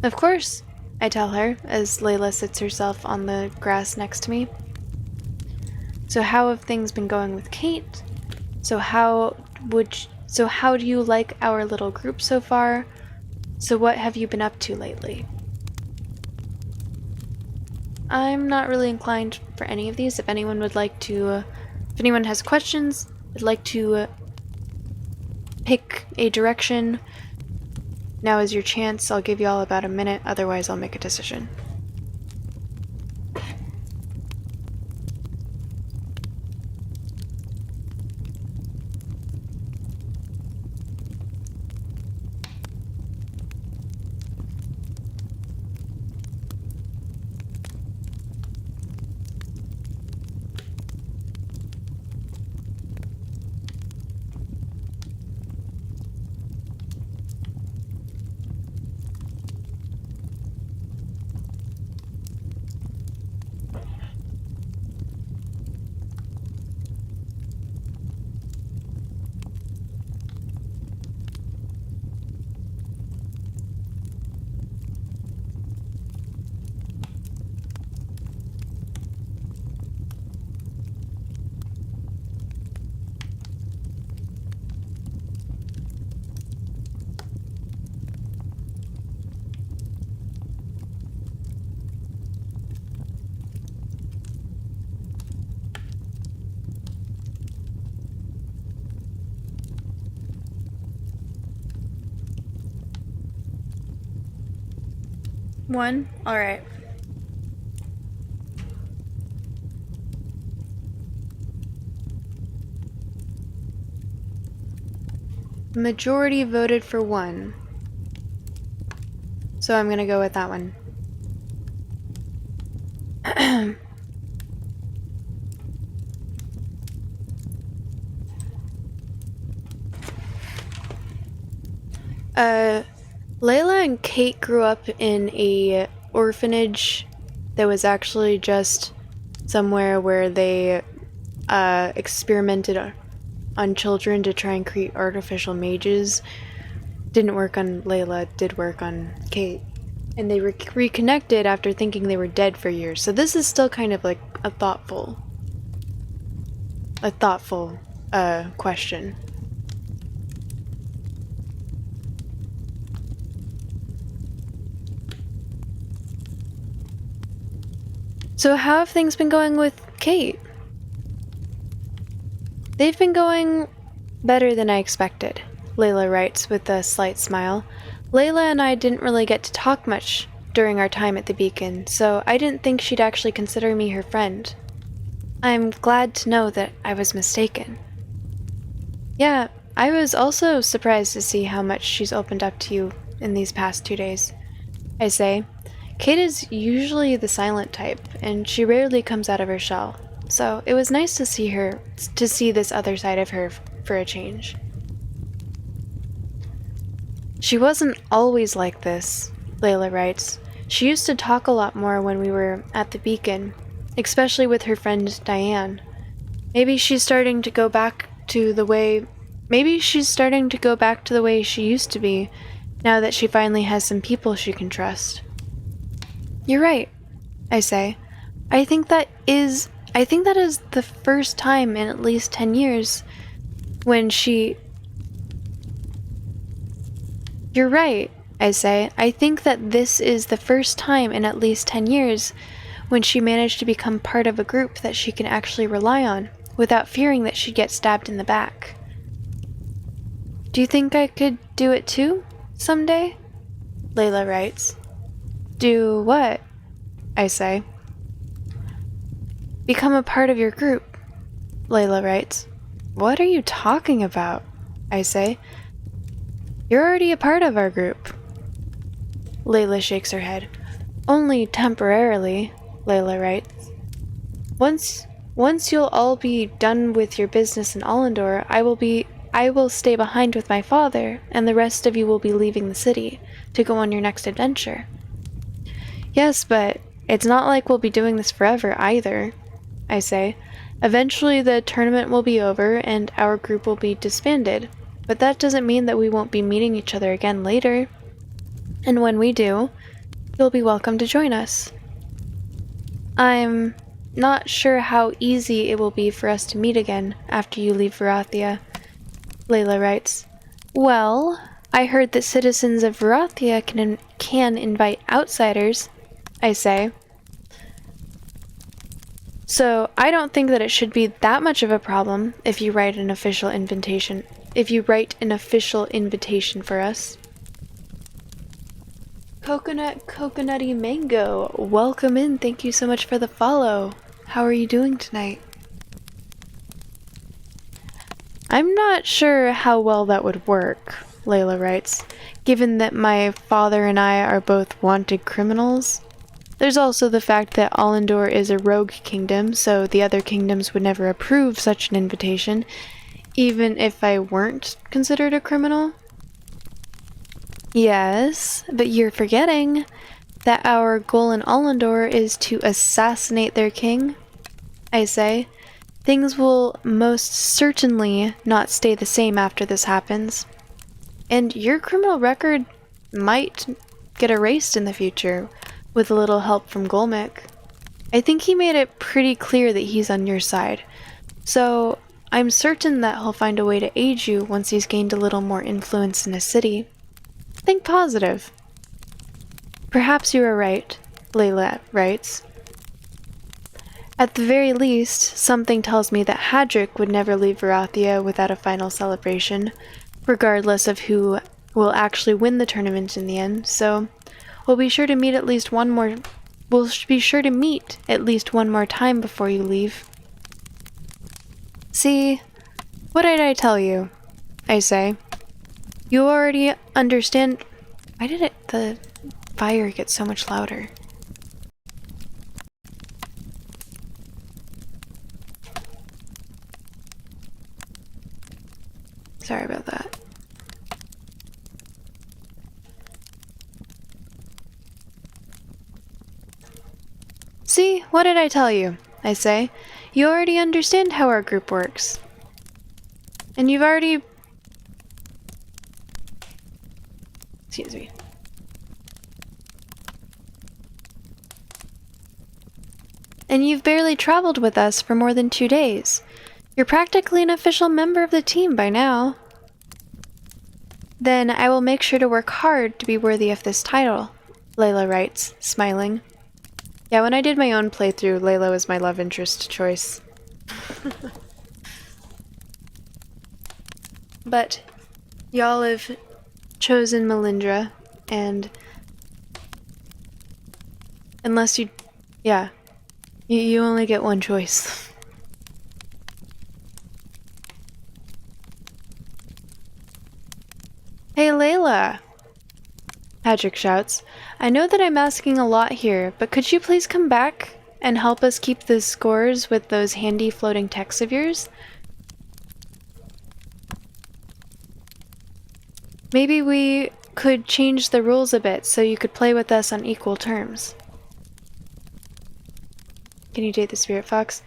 "Of course," I tell her, as Layla sits herself on the grass next to me. "So how have things been going with Kate? So how do you like our little group so far? So what have you been up to lately?" I'm not really inclined for any of these. If anyone has questions, would like to pick a direction, now is your chance. I'll give you all about a minute, otherwise I'll make a decision. One? Alright. Majority voted for 1. So I'm gonna go with that one. Layla and Kate grew up in a orphanage that was actually just somewhere where they experimented on children to try and create artificial mages. Didn't work on Layla, did work on Kate. And they reconnected after thinking they were dead for years. So this is still kind of like a thoughtful question. So how have things been going with Kate? They've been going better than I expected, Layla writes with a slight smile. Layla and I didn't really get to talk much during our time at the Beacon, so I didn't think she'd actually consider me her friend. I'm glad to know that I was mistaken. Yeah, I was also surprised to see how much she's opened up to you in these past 2 days. I say, Kate is usually the silent type, and she rarely comes out of her shell, so it was nice to see this other side of her for a change. She wasn't always like this, Layla writes. She used to talk a lot more when we were at the Beacon, especially with her friend Diane. Maybe she's starting to go back to the way she used to be, now that she finally has some people she can trust. You're right, I say. I think that is the first time in at least 10 years when she... You're right, I say. I think that this is the first time in at least 10 years when she managed to become part of a group that she can actually rely on, without fearing that she'd get stabbed in the back. Do you think I could do it too, someday? Layla writes. Do what? I say. Become a part of your group, Layla writes. What are you talking about? I say. You're already a part of our group. Layla shakes her head. Only temporarily, Layla writes. Once you'll all be done with your business in Allendor, I will stay behind with my father, and the rest of you will be leaving the city to go on your next adventure. Yes, but it's not like we'll be doing this forever either, I say. Eventually the tournament will be over and our group will be disbanded, but that doesn't mean that we won't be meeting each other again later. And when we do, you'll be welcome to join us. I'm not sure how easy it will be for us to meet again after you leave Varathia, Layla writes. Well, I heard that citizens of Varathia can invite outsiders, I say. So I don't think that it should be that much of a problem if you write an official invitation. For us. Coconutty Mango, welcome in. Thank you so much for the follow. How are you doing tonight? I'm not sure how well that would work, Layla writes, given that my father and I are both wanted criminals. There's also the fact that Allendor is a rogue kingdom, so the other kingdoms would never approve such an invitation, even if I weren't considered a criminal. Yes, but you're forgetting that our goal in Allendor is to assassinate their king, I say. Things will most certainly not stay the same after this happens. And your criminal record might get erased in the future, with a little help from Golmick. I think he made it pretty clear that he's on your side, so I'm certain that he'll find a way to aid you once he's gained a little more influence in his city. Think positive. Perhaps you are right, Layla writes. At the very least, something tells me that Hadric would never leave Varathia without a final celebration, regardless of who will actually win the tournament in the end, so we'll be sure to meet at least one more time before you leave. See, what did I tell you? I say. You already understand. Why did the fire get so much louder? Sorry about that. See, what did I tell you? I say. You already understand how our group works. And you've already... Excuse me. And you've barely traveled with us for more than 2 days. You're practically an official member of the team by now. Then I will make sure to work hard to be worthy of this title, Layla writes, smiling. Yeah, when I did my own playthrough, Layla was my love interest choice. But y'all have chosen Melindra, and unless you... yeah. You only get one choice. Hey Layla! Hadric shouts. I know that I'm asking a lot here, but could you please come back and help us keep the scores with those handy floating texts of yours? Maybe we could change the rules a bit so you could play with us on equal terms. Can you date the spirit fox?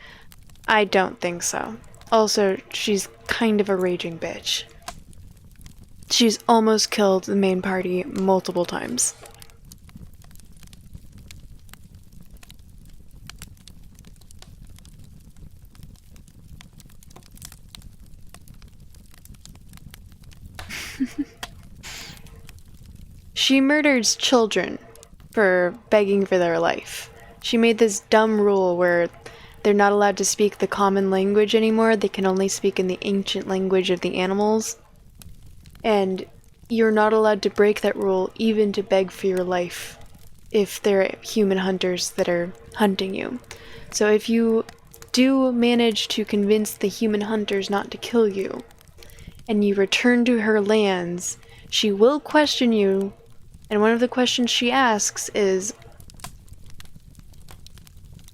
I don't think so. Also, she's kind of a raging bitch. She's almost killed the main party multiple times. She murders children for begging for their life. She made this dumb rule where they're not allowed to speak the common language anymore. They can only speak in the ancient language of the animals. And you're not allowed to break that rule, even to beg for your life, if they're human hunters that are hunting you. So if you do manage to convince the human hunters not to kill you, and you return to her lands, she will question you, and one of the questions she asks is,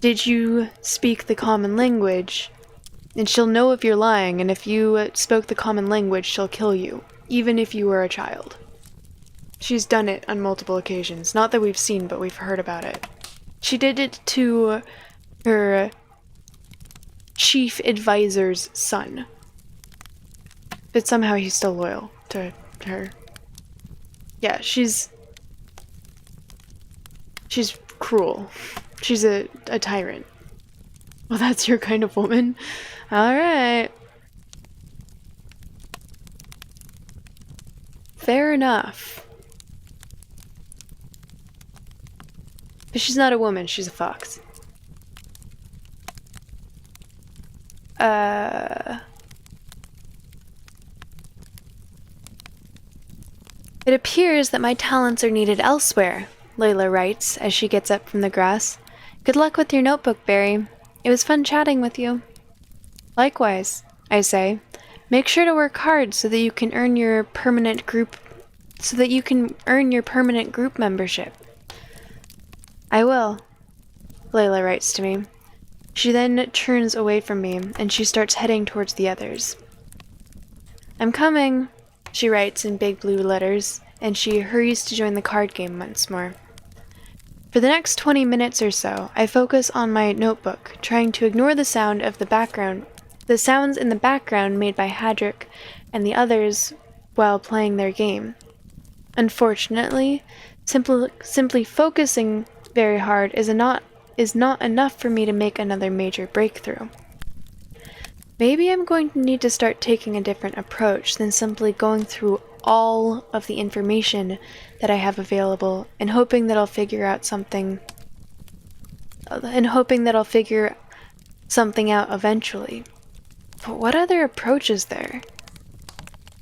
did you speak the common language? And she'll know if you're lying, and if you spoke the common language, she'll kill you, even if you were a child. She's done it on multiple occasions. Not that we've seen, but we've heard about it. She did it to her chief advisor's son. But somehow he's still loyal to her. Yeah, she's cruel. She's a tyrant. Well, that's your kind of woman. Alright. Fair enough. But she's not a woman, she's a fox. It appears that my talents are needed elsewhere, Layla writes as she gets up from the grass. Good luck with your notebook, Barry. It was fun chatting with you. Likewise, I say. Make sure to work hard so that you can earn your permanent group membership. I will, Layla writes to me. She then turns away from me, and she starts heading towards the others. I'm coming, she writes in big blue letters, and she hurries to join the card game once more. For the next 20 minutes or so, I focus on my notebook, trying to ignore the sounds in the background made by Hadrick and the others while playing their game. Unfortunately, simply focusing very hard is not enough for me to make another major breakthrough. Maybe I'm going to need to start taking a different approach than simply going through all of the information that I have available and hoping that I'll figure something out eventually. But what other approach is there?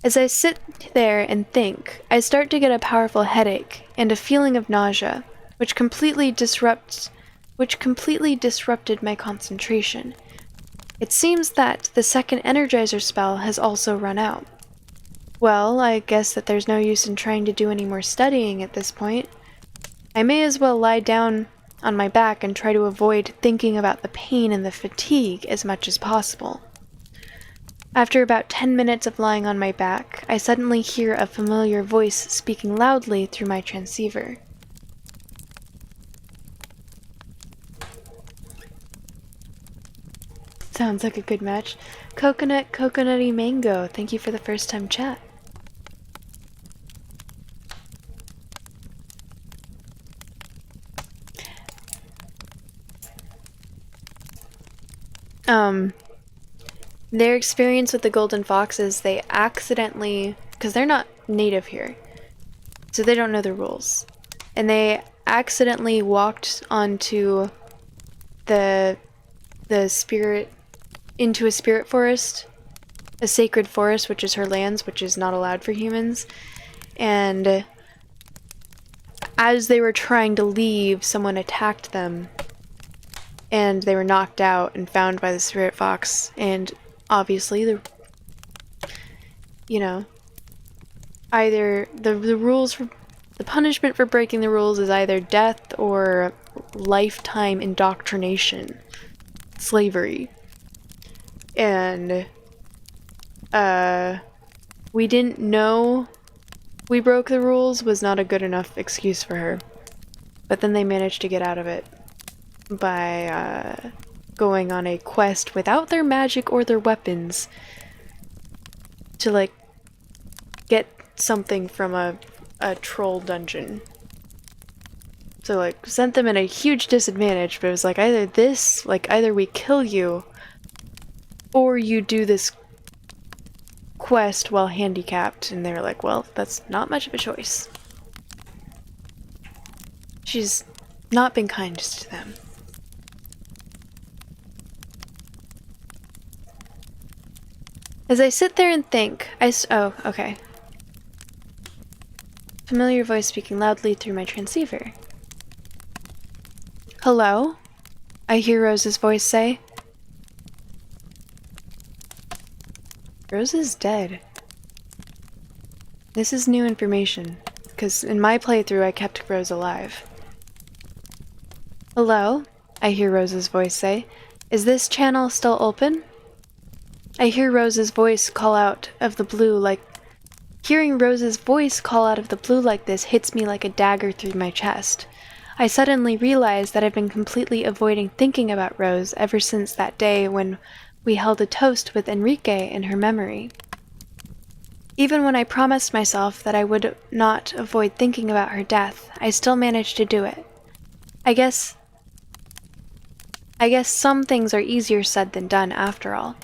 As I sit there and think, I start to get a powerful headache and a feeling of nausea, which completely disrupted my concentration. It seems that the second Energizer spell has also run out. Well, I guess that there's no use in trying to do any more studying at this point. I may as well lie down on my back and try to avoid thinking about the pain and the fatigue as much as possible. After about 10 minutes of lying on my back, I suddenly hear a familiar voice speaking loudly through my transceiver. Sounds like a good match. Coconut, coconutty mango, thank you for the first time chat. Their experience with the golden fox is they accidentally, because they're not native here, so they don't know the rules, and they accidentally walked onto into a spirit forest, a sacred forest, which is her lands, which is not allowed for humans, and as they were trying to leave, someone attacked them, and they were knocked out and found by the spirit fox, and obviously either the rules for the punishment for breaking the rules is either death or lifetime indoctrination, slavery. And we didn't know we broke the rules was not a good enough excuse for her. But then they managed to get out of it by going on a quest without their magic or their weapons to get something from a troll dungeon. So sent them in a huge disadvantage, but it was either we kill you or you do this quest while handicapped, and they're like, well, that's not much of a choice. She's not been kind to them. As I sit there and think, oh, okay. familiar voice speaking loudly through my transceiver. Hello? I hear Rose's voice say. Rose is dead. This is new information, because in my playthrough I kept Rose alive. Hello? I hear Rose's voice say. Is this channel still open? I hear Rose's voice call out of the blue like... Hearing Rose's voice call out of the blue like this hits me like a dagger through my chest. I suddenly realize that I've been completely avoiding thinking about Rose ever since that day when we held a toast with Enrique in her memory. Even when I promised myself that I would not avoid thinking about her death, I still managed to do it. I guess some things are easier said than done after all.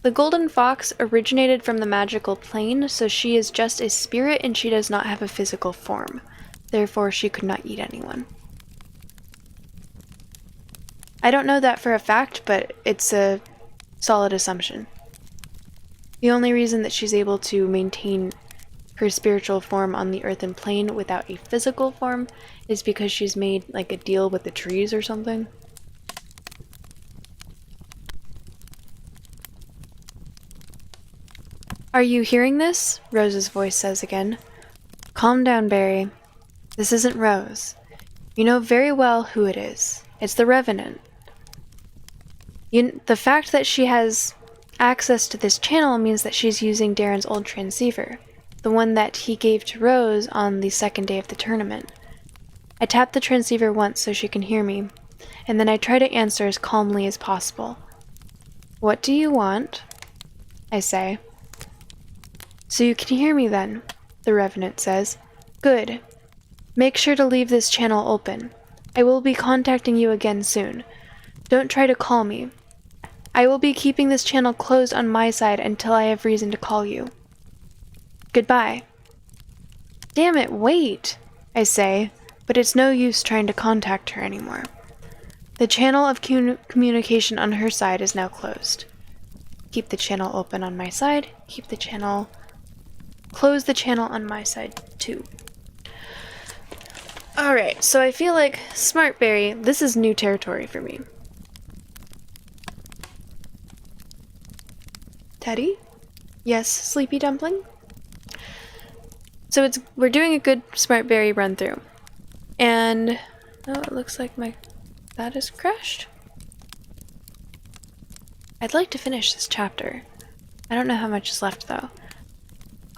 The golden fox originated from the magical plane, so she is just a spirit and she does not have a physical form. Therefore, she could not eat anyone. I don't know that for a fact, but it's a solid assumption. The only reason that she's able to maintain her spiritual form on the earthen plane without a physical form is because she's made like a deal with the trees or something. Are you hearing this? Rose's voice says again. Calm down, Barry. This isn't Rose. You know very well who it is. It's the Revenant. The fact that she has access to this channel means that she's using Darren's old transceiver, the one that he gave to Rose on the second day of the tournament. I tap the transceiver once so she can hear me, and then I try to answer as calmly as possible. What do you want? I say. So you can hear me then, the Revenant says. Good. Make sure to leave this channel open. I will be contacting you again soon. Don't try to call me. I will be keeping this channel closed on my side until I have reason to call you. Goodbye. Damn it, wait, I say, but it's no use trying to contact her anymore. The channel of communication on her side is now closed. Keep the channel open on my side, close the channel on my side too. Alright, so I feel like Smartberry, this is new territory for me. Teddy? Yes, Sleepy Dumpling? So we're doing a good Smartberry run through. And oh, it looks like that has crashed. I'd like to finish this chapter. I don't know how much is left though.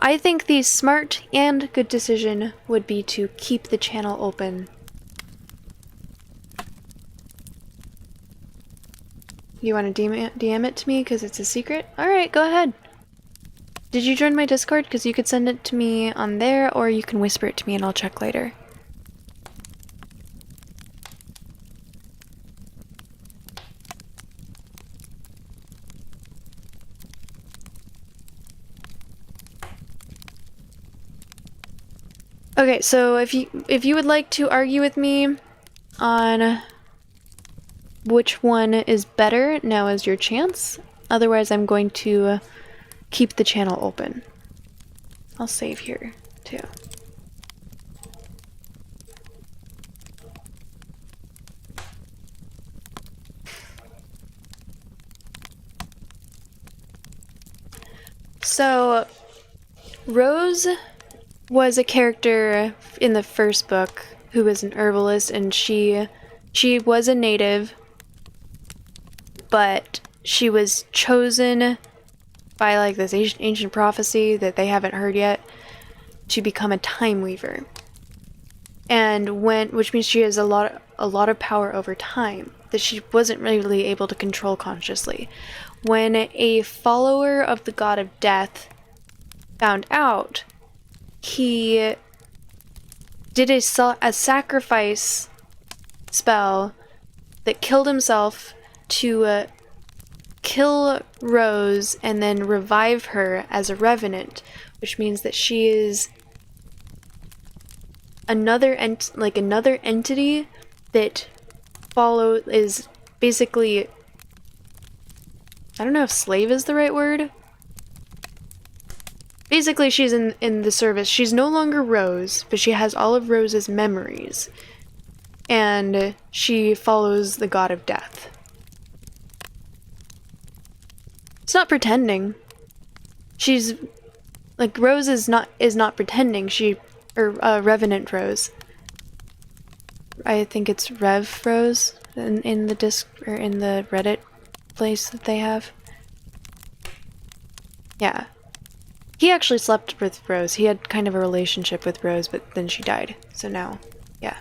I think the smart and good decision would be to keep the channel open. You want to DM it to me because it's a secret? Alright, go ahead. Did you join my Discord? Because you could send it to me on there, or you can whisper it to me and I'll check later. Okay, so if you would like to argue with me on which one is better, now is your chance. Otherwise, I'm going to keep the channel open. I'll save here, too. So, Rose was a character in the first book who was an herbalist, and she was a native, but she was chosen by like this ancient prophecy that they haven't heard yet to become a time weaver, and which means she has a lot of power over time that she wasn't really able to control consciously. When a follower of the god of death found out, he did a sacrifice spell that killed himself to kill Rose and then revive her as a revenant, which means that she is another entity that is basically, I don't know if slave is the right word. Basically, she's in the service. She's no longer Rose, but she has all of Rose's memories. And she follows the god of death. It's not pretending. She's like Rose is not pretending. Revenant Rose. I think it's Rev Rose in the disc or in the Reddit place that they have. Yeah. He actually slept with Rose. He had kind of a relationship with Rose, but then she died. So now, yeah.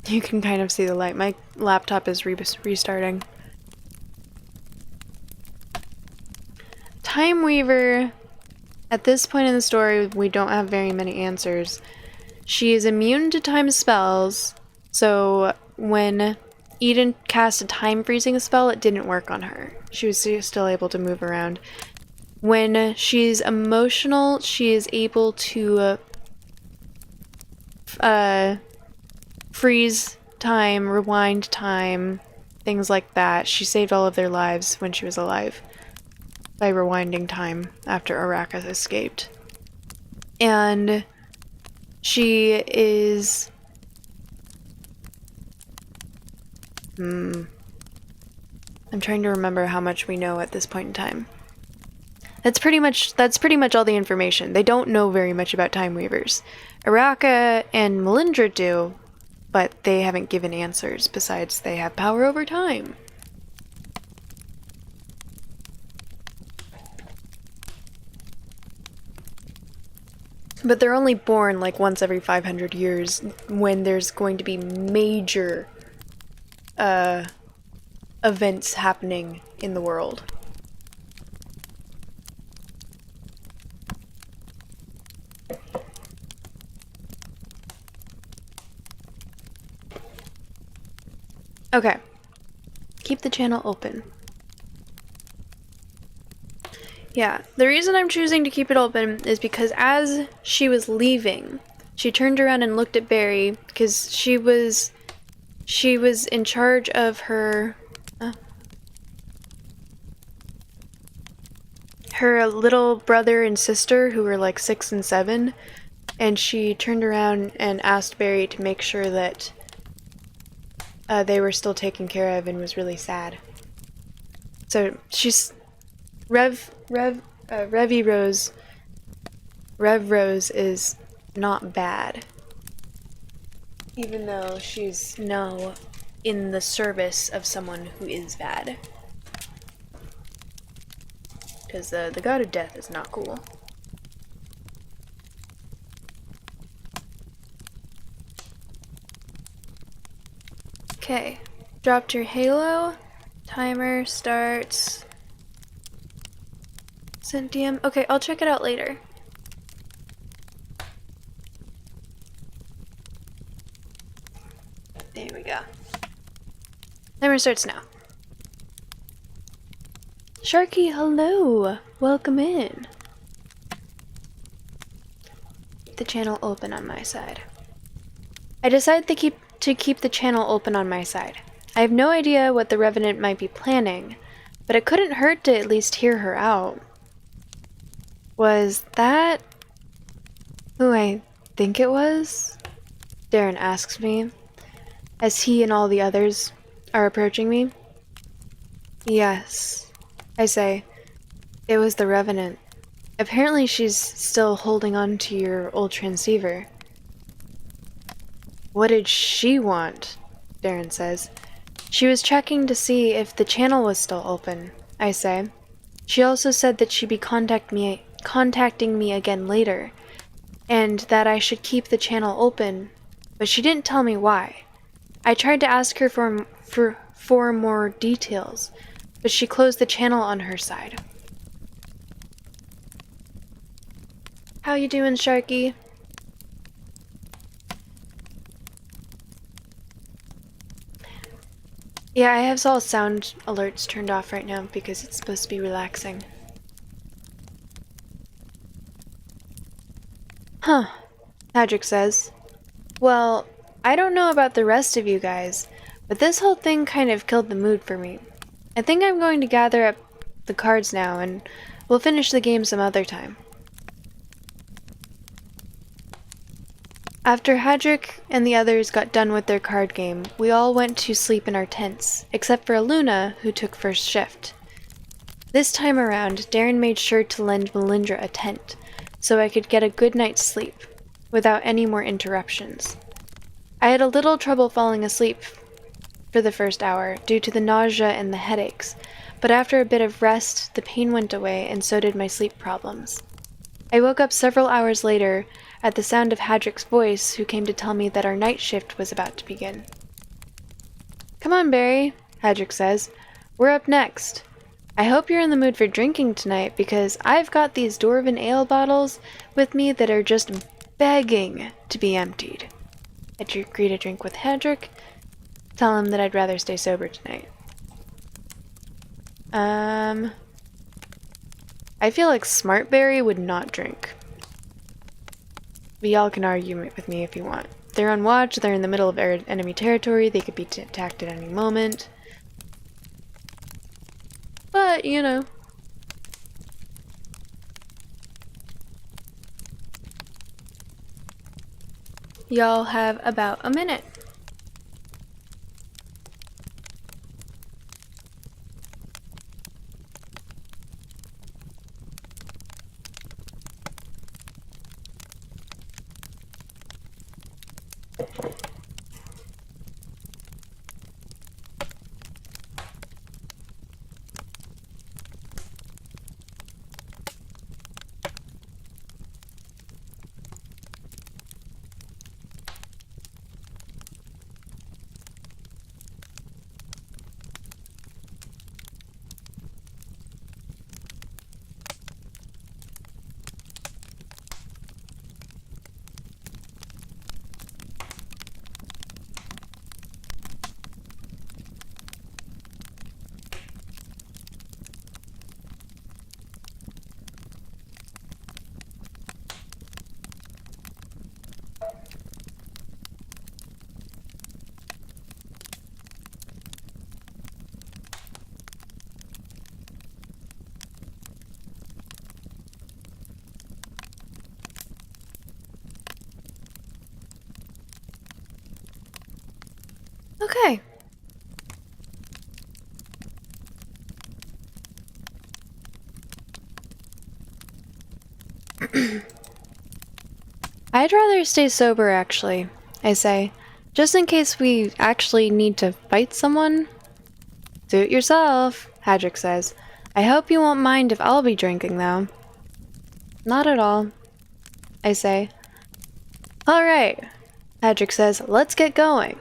You can kind of see the light. My laptop is restarting. Time Weaver, at this point in the story, we don't have very many answers. She is immune to time spells, so when Eden cast a time freezing spell, it didn't work on her. She was still able to move around. When she's emotional, she is able to freeze time, rewind time, things like that. She saved all of their lives when she was alive by rewinding time after Arrakis escaped. And she is... I'm trying to remember how much we know at this point in time. That's pretty much all the information. They don't know very much about Time Weavers. Araka and Melindra do, but they haven't given answers, besides they have power over time. But they're only born like once every 500 years when there's going to be major events happening in the world. Okay. Keep the channel open. Yeah, the reason I'm choosing to keep it open is because as she was leaving, she turned around and looked at Barry because she was in charge of her little brother and sister who were like 6 and 7, and she turned around and asked Barry to make sure that they were still taken care of and was really sad. So she's Rev Rose is not bad, even though she's now in the service of someone who is bad. Because the god of death is not cool. Okay, dropped your halo. Timer starts. Centium. Okay, I'll check it out later. There we go. Timer starts now. Sharky, hello! Welcome in. Keep the channel open on my side. I decided to keep the channel open on my side. I have no idea what the Revenant might be planning, but it couldn't hurt to at least hear her out. Was that who I think it was? Darren asks me, as he and all the others are approaching me. Yes, I say. It was the Revenant. Apparently she's still holding on to your old transceiver. What did she want? Darren says. She was checking to see if the channel was still open, I say. She also said that she'd be contacting me again later, and that I should keep the channel open, but she didn't tell me why. I tried to ask her for more details, but she closed the channel on her side. How you doing, Sharky? Yeah, I have all sound alerts turned off right now because it's supposed to be relaxing. Huh, Patrick says. Well, I don't know about the rest of you guys, But this whole thing kind of killed the mood for me. I think I'm going to gather up the cards now, and we'll finish the game some other time. After Hadric and the others got done with their card game, we all went to sleep in our tents, except for Aluna, who took first shift. This time around, Darren made sure to lend Melindra a tent, so I could get a good night's sleep, without any more interruptions. I had a little trouble falling asleep for the first hour, due to the nausea and the headaches, but after a bit of rest, the pain went away, and so did my sleep problems. I woke up several hours later at the sound of Hadric's voice, who came to tell me that our night shift was about to begin. "Come on, Barry," Hadric says. "We're up next. I hope you're in the mood for drinking tonight, because I've got these dwarven ale bottles with me that are just begging to be emptied." I agree to drink with Hadric. Tell him that I'd rather stay sober tonight. I feel like Smart Barry would not drink. But y'all can argue with me if you want. They're on watch, they're in the middle of enemy territory, they could be attacked at any moment. But, you know. Y'all have about a minute. Okay. I'd rather stay sober, actually, I say. Just in case we actually need to fight someone. Suit yourself, Hadric says. I hope you won't mind if I'll be drinking, though. Not at all, I say. Alright, Hadric says, let's get going.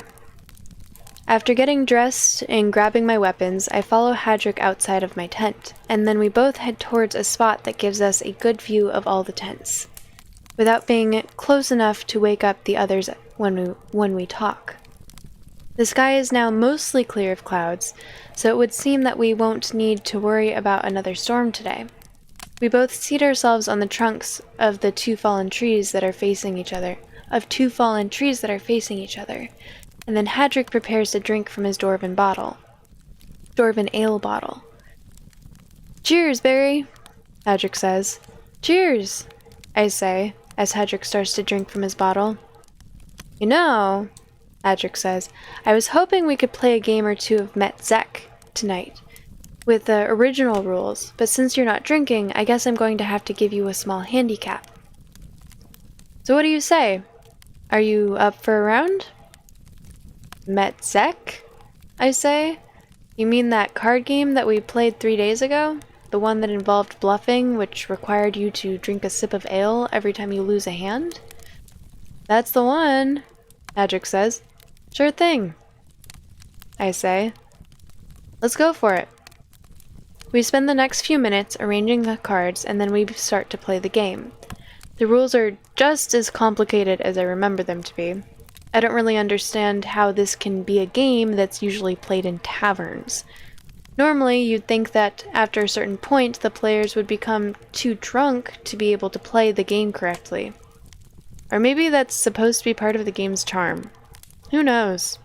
After getting dressed and grabbing my weapons, I follow Hadric outside of my tent, and then we both head towards a spot that gives us a good view of all the tents, without being close enough to wake up the others when we talk. The sky is now mostly clear of clouds, so it would seem that we won't need to worry about another storm today. We both seat ourselves on the trunks of the two fallen trees that are facing each other, and then Hadric prepares to drink from his dwarven ale bottle. Cheers, Barry, Hadric says. Cheers, I say, as Hadric starts to drink from his bottle. You know, Hadric says, I was hoping we could play a game or two of Met Zek tonight, with the original rules, but since you're not drinking, I guess I'm going to have to give you a small handicap. So what do you say? Are you up for a round? Met Zek? I say. You mean that card game that we played 3 days ago? The one that involved bluffing, which required you to drink a sip of ale every time you lose a hand? That's the one, Hadric says. Sure thing, I say. Let's go for it. We spend the next few minutes arranging the cards, and then we start to play the game. The rules are just as complicated as I remember them to be. I don't really understand how this can be a game that's usually played in taverns. Normally, you'd think that after a certain point, the players would become too drunk to be able to play the game correctly. Or maybe that's supposed to be part of the game's charm. Who knows?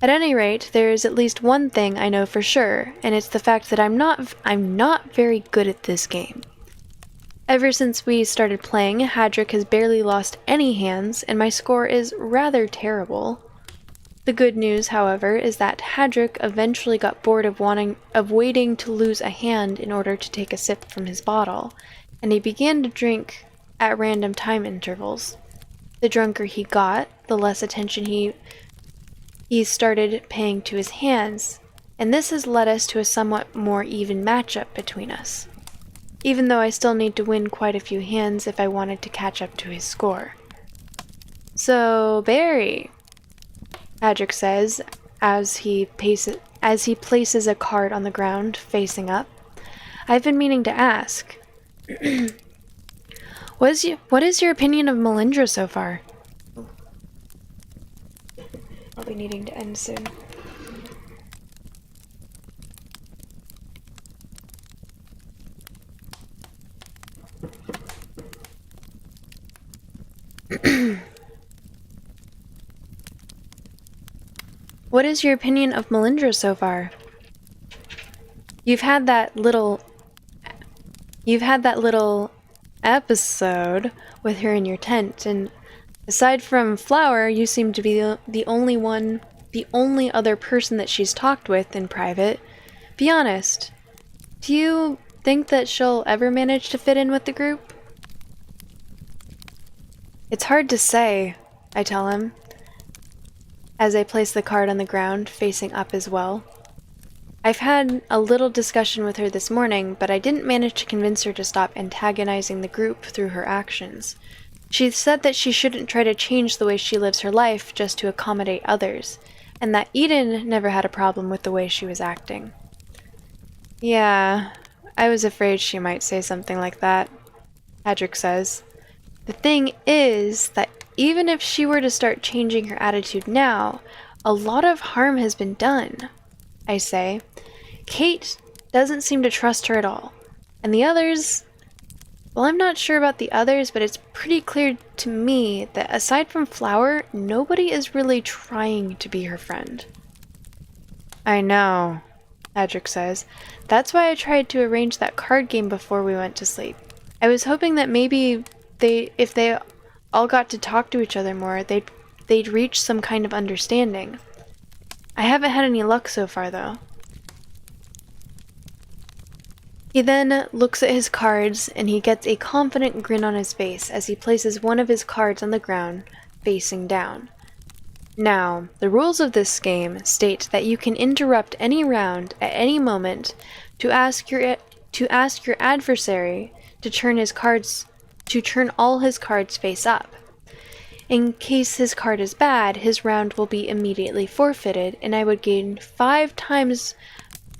At any rate, there is at least one thing I know for sure, and it's the fact that I'm not very good at this game. Ever since we started playing, Hadrick has barely lost any hands, and my score is rather terrible. The good news, however, is that Hadrick eventually got bored of waiting to lose a hand in order to take a sip from his bottle, and he began to drink at random time intervals. The drunker he got, the less attention he started paying to his hands, and this has led us to a somewhat more even matchup between us, even though I still need to win quite a few hands if I wanted to catch up to his score. So, Barry, Hadrick says as he places a card on the ground facing up, I've been meaning to ask, what is your opinion of Melindra so far? I'll be needing to end soon. What is your opinion of Melindra so far? You've had that little episode with her in your tent, and aside from Flower, you seem to be the only other person that she's talked with in private. Be honest, do you think that she'll ever manage to fit in with the group? It's hard to say, I tell him, as I place the card on the ground, facing up as well. I've had a little discussion with her this morning, but I didn't manage to convince her to stop antagonizing the group through her actions. She said that she shouldn't try to change the way she lives her life just to accommodate others, and that Eden never had a problem with the way she was acting. Yeah, I was afraid she might say something like that, Hadrick says. The thing is that even if she were to start changing her attitude now, a lot of harm has been done, I say. Kate doesn't seem to trust her at all. And the others, well, I'm not sure about the others, but it's pretty clear to me that aside from Flower, nobody is really trying to be her friend. I know, Hadrick says. That's why I tried to arrange that card game before we went to sleep. I was hoping that maybe if they all got to talk to each other more, they'd reach some kind of understanding. I haven't had any luck so far, though. He then looks at his cards, and he gets a confident grin on his face as he places one of his cards on the ground, facing down. Now, the rules of this game state that you can interrupt any round at any moment to ask your adversary to turn all his cards face up. In case his card is bad, his round will be immediately forfeited, and I would gain 5 times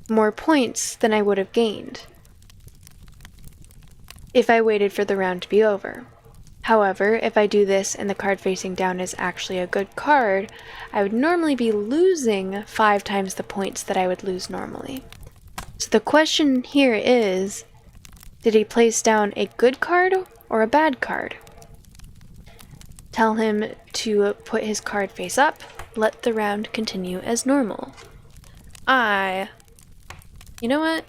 more points than I would have gained if I waited for the round to be over. However, if I do this and the card facing down is actually a good card, I would normally be losing 5 times the points that I would lose normally. So the question here is, did he place down a good card or a bad card? Tell him to put his card face up, let the round continue as normal. You know what?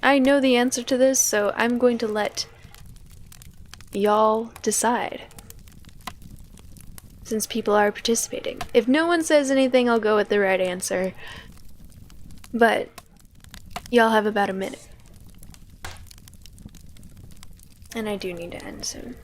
I know the answer to this, so I'm going to let y'all decide. Since people are participating. If no one says anything, I'll go with the right answer. But y'all have about a minute. And I do need to end soon.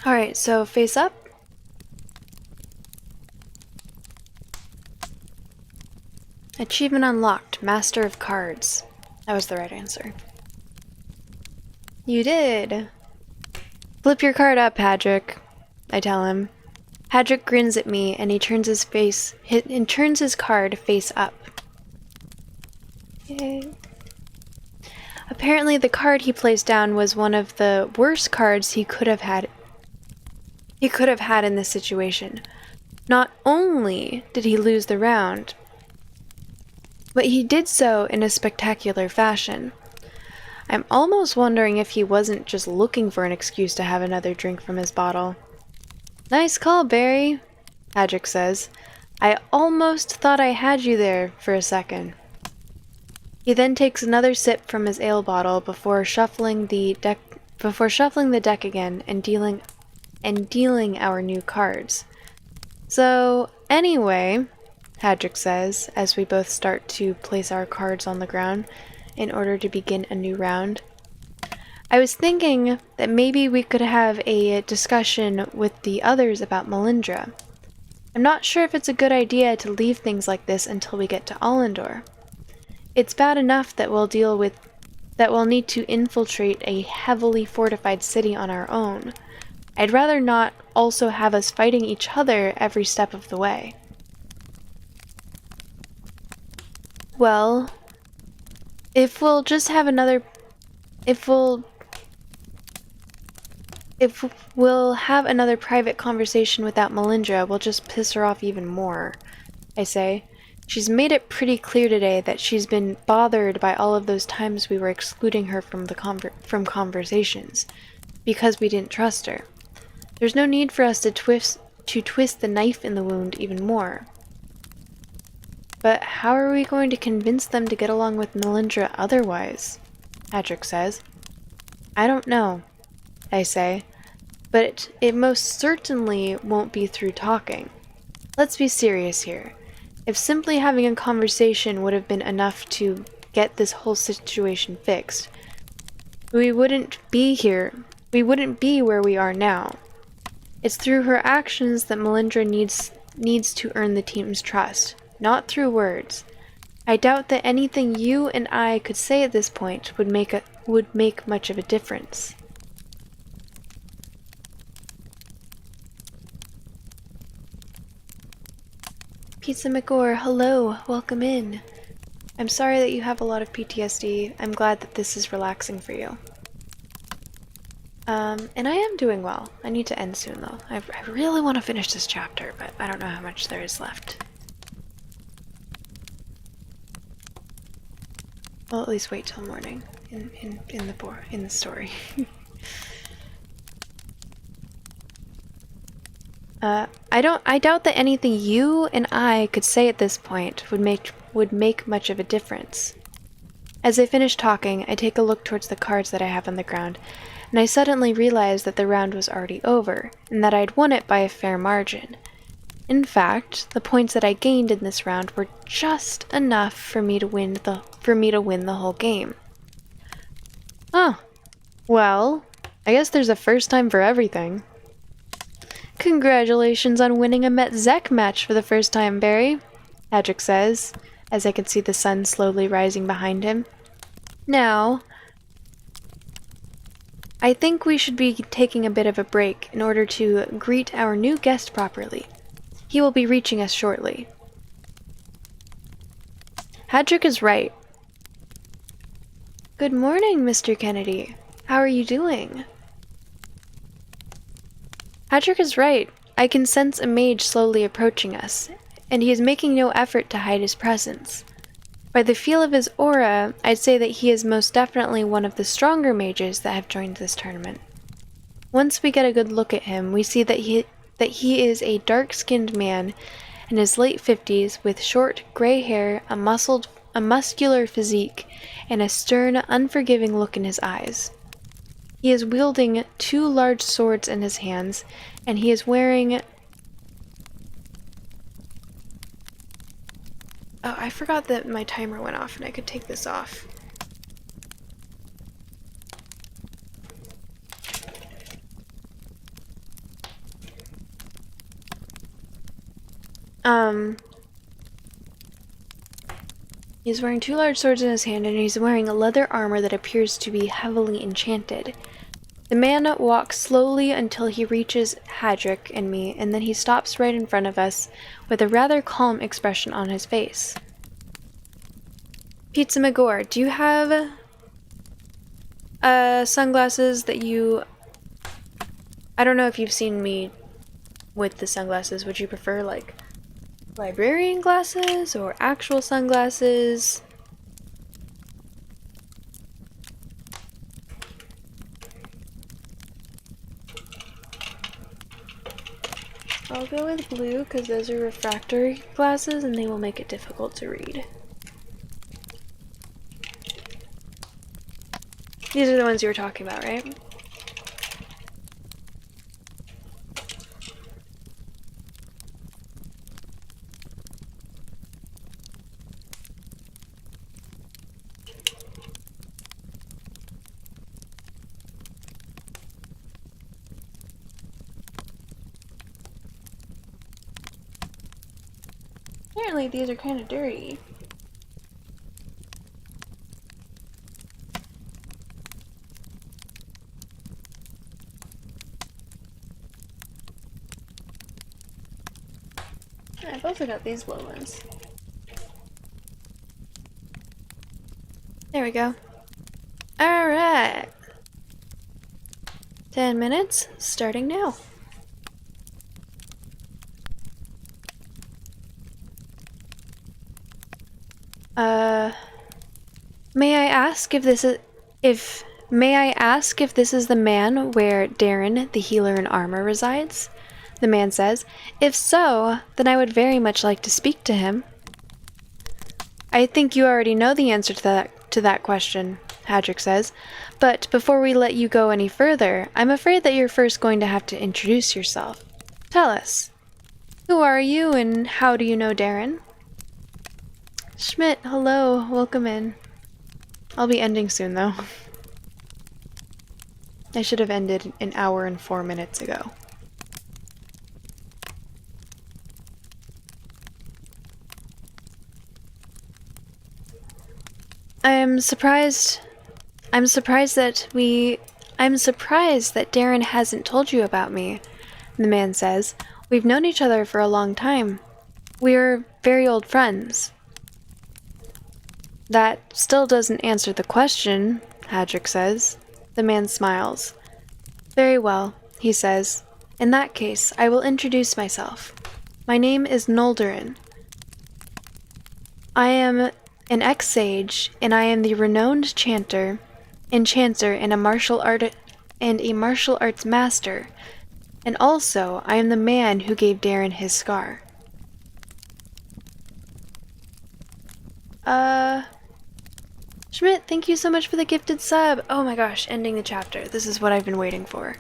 Alright, so face up. Achievement unlocked, Master of Cards. That was the right answer. You did! Flip your card up, Hadrick, I tell him. Hadrick grins at me and he turns his card face up. Yay. Apparently the card he placed down was one of the worst cards he could have had in this situation. Not only did he lose the round, but he did so in a spectacular fashion. I'm almost wondering if he wasn't just looking for an excuse to have another drink from his bottle. Nice call, Barry, Hadrick says. I almost thought I had you there for a second. He then takes another sip from his ale bottle before shuffling the deck again and dealing our new cards. So, anyway, Hadrick says, as we both start to place our cards on the ground in order to begin a new round. I was thinking that maybe we could have a discussion with the others about Melindra. I'm not sure if it's a good idea to leave things like this until we get to Allendor. It's bad enough that we'll need to infiltrate a heavily fortified city on our own. I'd rather not also have us fighting each other every step of the way. Well, if we'll have another private conversation without Melindra, we'll just piss her off even more, I say. She's made it pretty clear today that she's been bothered by all of those times we were excluding her from conversations, because we didn't trust her. There's no need for us to twist the knife in the wound even more. But how are we going to convince them to get along with Melindra otherwise? Hadrick says. I don't know, I say, but it most certainly won't be through talking. Let's be serious here. If simply having a conversation would have been enough to get this whole situation fixed, we wouldn't be here. We wouldn't be where we are now. It's through her actions that Melindra needs to earn the team's trust, not through words. I doubt that anything you and I could say at this point would make much of a difference. Pizza McGore, hello, welcome in. I'm sorry that you have a lot of PTSD. I'm glad that this is relaxing for you. And I am doing well. I need to end soon though. I really want to finish this chapter, but I don't know how much there is left. I'll at least wait till morning in the story. I doubt that anything you and I could say at this point would make much of a difference. As I finish talking, I take a look towards the cards that I have on the ground, and I suddenly realize that the round was already over, and that I'd won it by a fair margin. In fact, the points that I gained in this round were just enough for me to win the whole game. Oh, well, I guess there's a first time for everything. Congratulations on winning a Met-Zek match for the first time, Barry, Hadrick says, as I can see the sun slowly rising behind him. Now, I think we should be taking a bit of a break in order to greet our new guest properly. He will be reaching us shortly. Hadrick is right. Good morning, Mr. Kennedy. How are you doing? Hadrick is right. I can sense a mage slowly approaching us, and he is making no effort to hide his presence. By the feel of his aura, I'd say that he is most definitely one of the stronger mages that have joined this tournament. Once we get a good look at him, we see that he is a dark-skinned man in his late 50s with short, gray hair, a muscular physique, and a stern, unforgiving look in his eyes. He is wielding 2 large swords in his hands, and he is wearing... Oh, I forgot that my timer went off and I could take this off. He's wearing 2 large swords in his hand, and he's wearing a leather armor that appears to be heavily enchanted. The man walks slowly until he reaches Hadrick and me, and then he stops right in front of us with a rather calm expression on his face. Pizza McGore, do you have sunglasses that you... I don't know if you've seen me with the sunglasses. Would you prefer, like, librarian glasses or actual sunglasses? I'll go with blue because those are refractory glasses and they will make it difficult to read. These are the ones you were talking about, right? Apparently these are kind of dirty. I've also got these blue ones. There we go. Alright. 10 minutes, starting now. May I ask if this is the man where Darren, the healer in armor, resides? The man says. If so, then I would very much like to speak to him. I think you already know the answer to that question, Hadrick says. But before we let you go any further, I'm afraid that you're first going to have to introduce yourself. Tell us. Who are you and how do you know Darren? Schmidt, hello, welcome in. I'll be ending soon, though. I should have ended an hour and 4 minutes ago. I'm surprised that Darren hasn't told you about me, the man says. We've known each other for a long time. We're very old friends. That still doesn't answer the question, Hadrick says. The man smiles. Very well, he says. In that case, I will introduce myself. My name is Noldorin. I am an ex-sage, and I am the renowned enchanter and a martial arts master. And also, I am the man who gave Darren his scar. Schmidt, thank you so much for the gifted sub. Oh my gosh, ending the chapter. This is what I've been waiting for.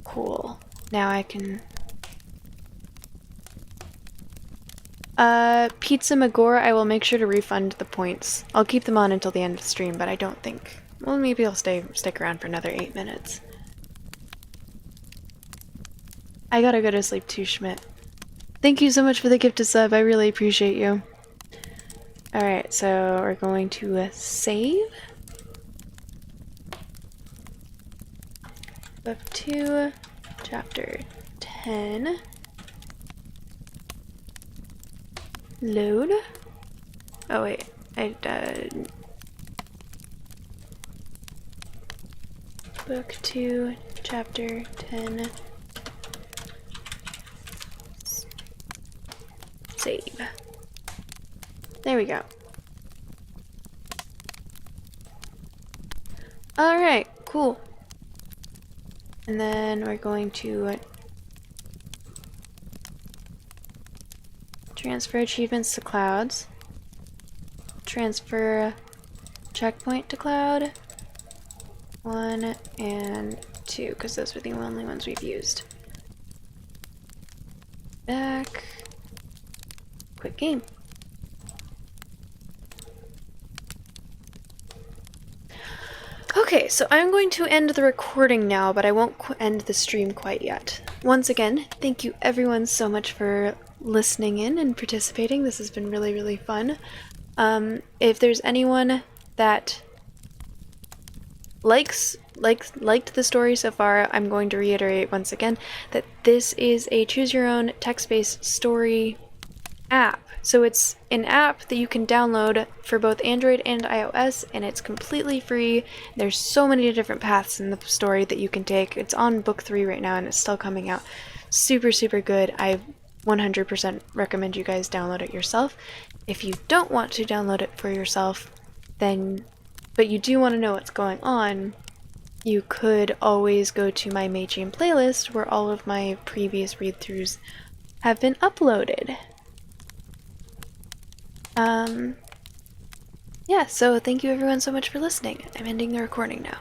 Cool. Now I can... Pizza Magora, I will make sure to refund the points. I'll keep them on until the end of the stream, but I don't think... Well, maybe I'll stick around for another 8 minutes. I gotta go to sleep too, Schmidt. Thank you so much for the gifted sub. I really appreciate you. Alright, so we're going to save. Book 2, chapter 10. Load. Oh wait, Book 2, chapter 10. Save. There we go. Alright, cool. And then we're going to transfer achievements to clouds. Transfer checkpoint to cloud. 1 and 2, because those were the only ones we've used. Back. Quick game. Okay, so I'm going to end the recording now, but I won't end the stream quite yet. Once again, thank you everyone so much for listening in and participating. This has been really, really fun. If there's anyone that liked the story so far, I'm going to reiterate once again that this is a choose your own text-based story app. So it's an app that you can download for both Android and iOS, and it's completely free. There's so many different paths in the story that you can take. It's on book 3 right now, and it's still coming out. Super, super good. I 100% recommend you guys download it yourself. If you don't want to download it for yourself, but you do want to know what's going on, you could always go to my Magium playlist where all of my previous read-throughs have been uploaded. Yeah, so thank you everyone so much for listening. I'm ending the recording now.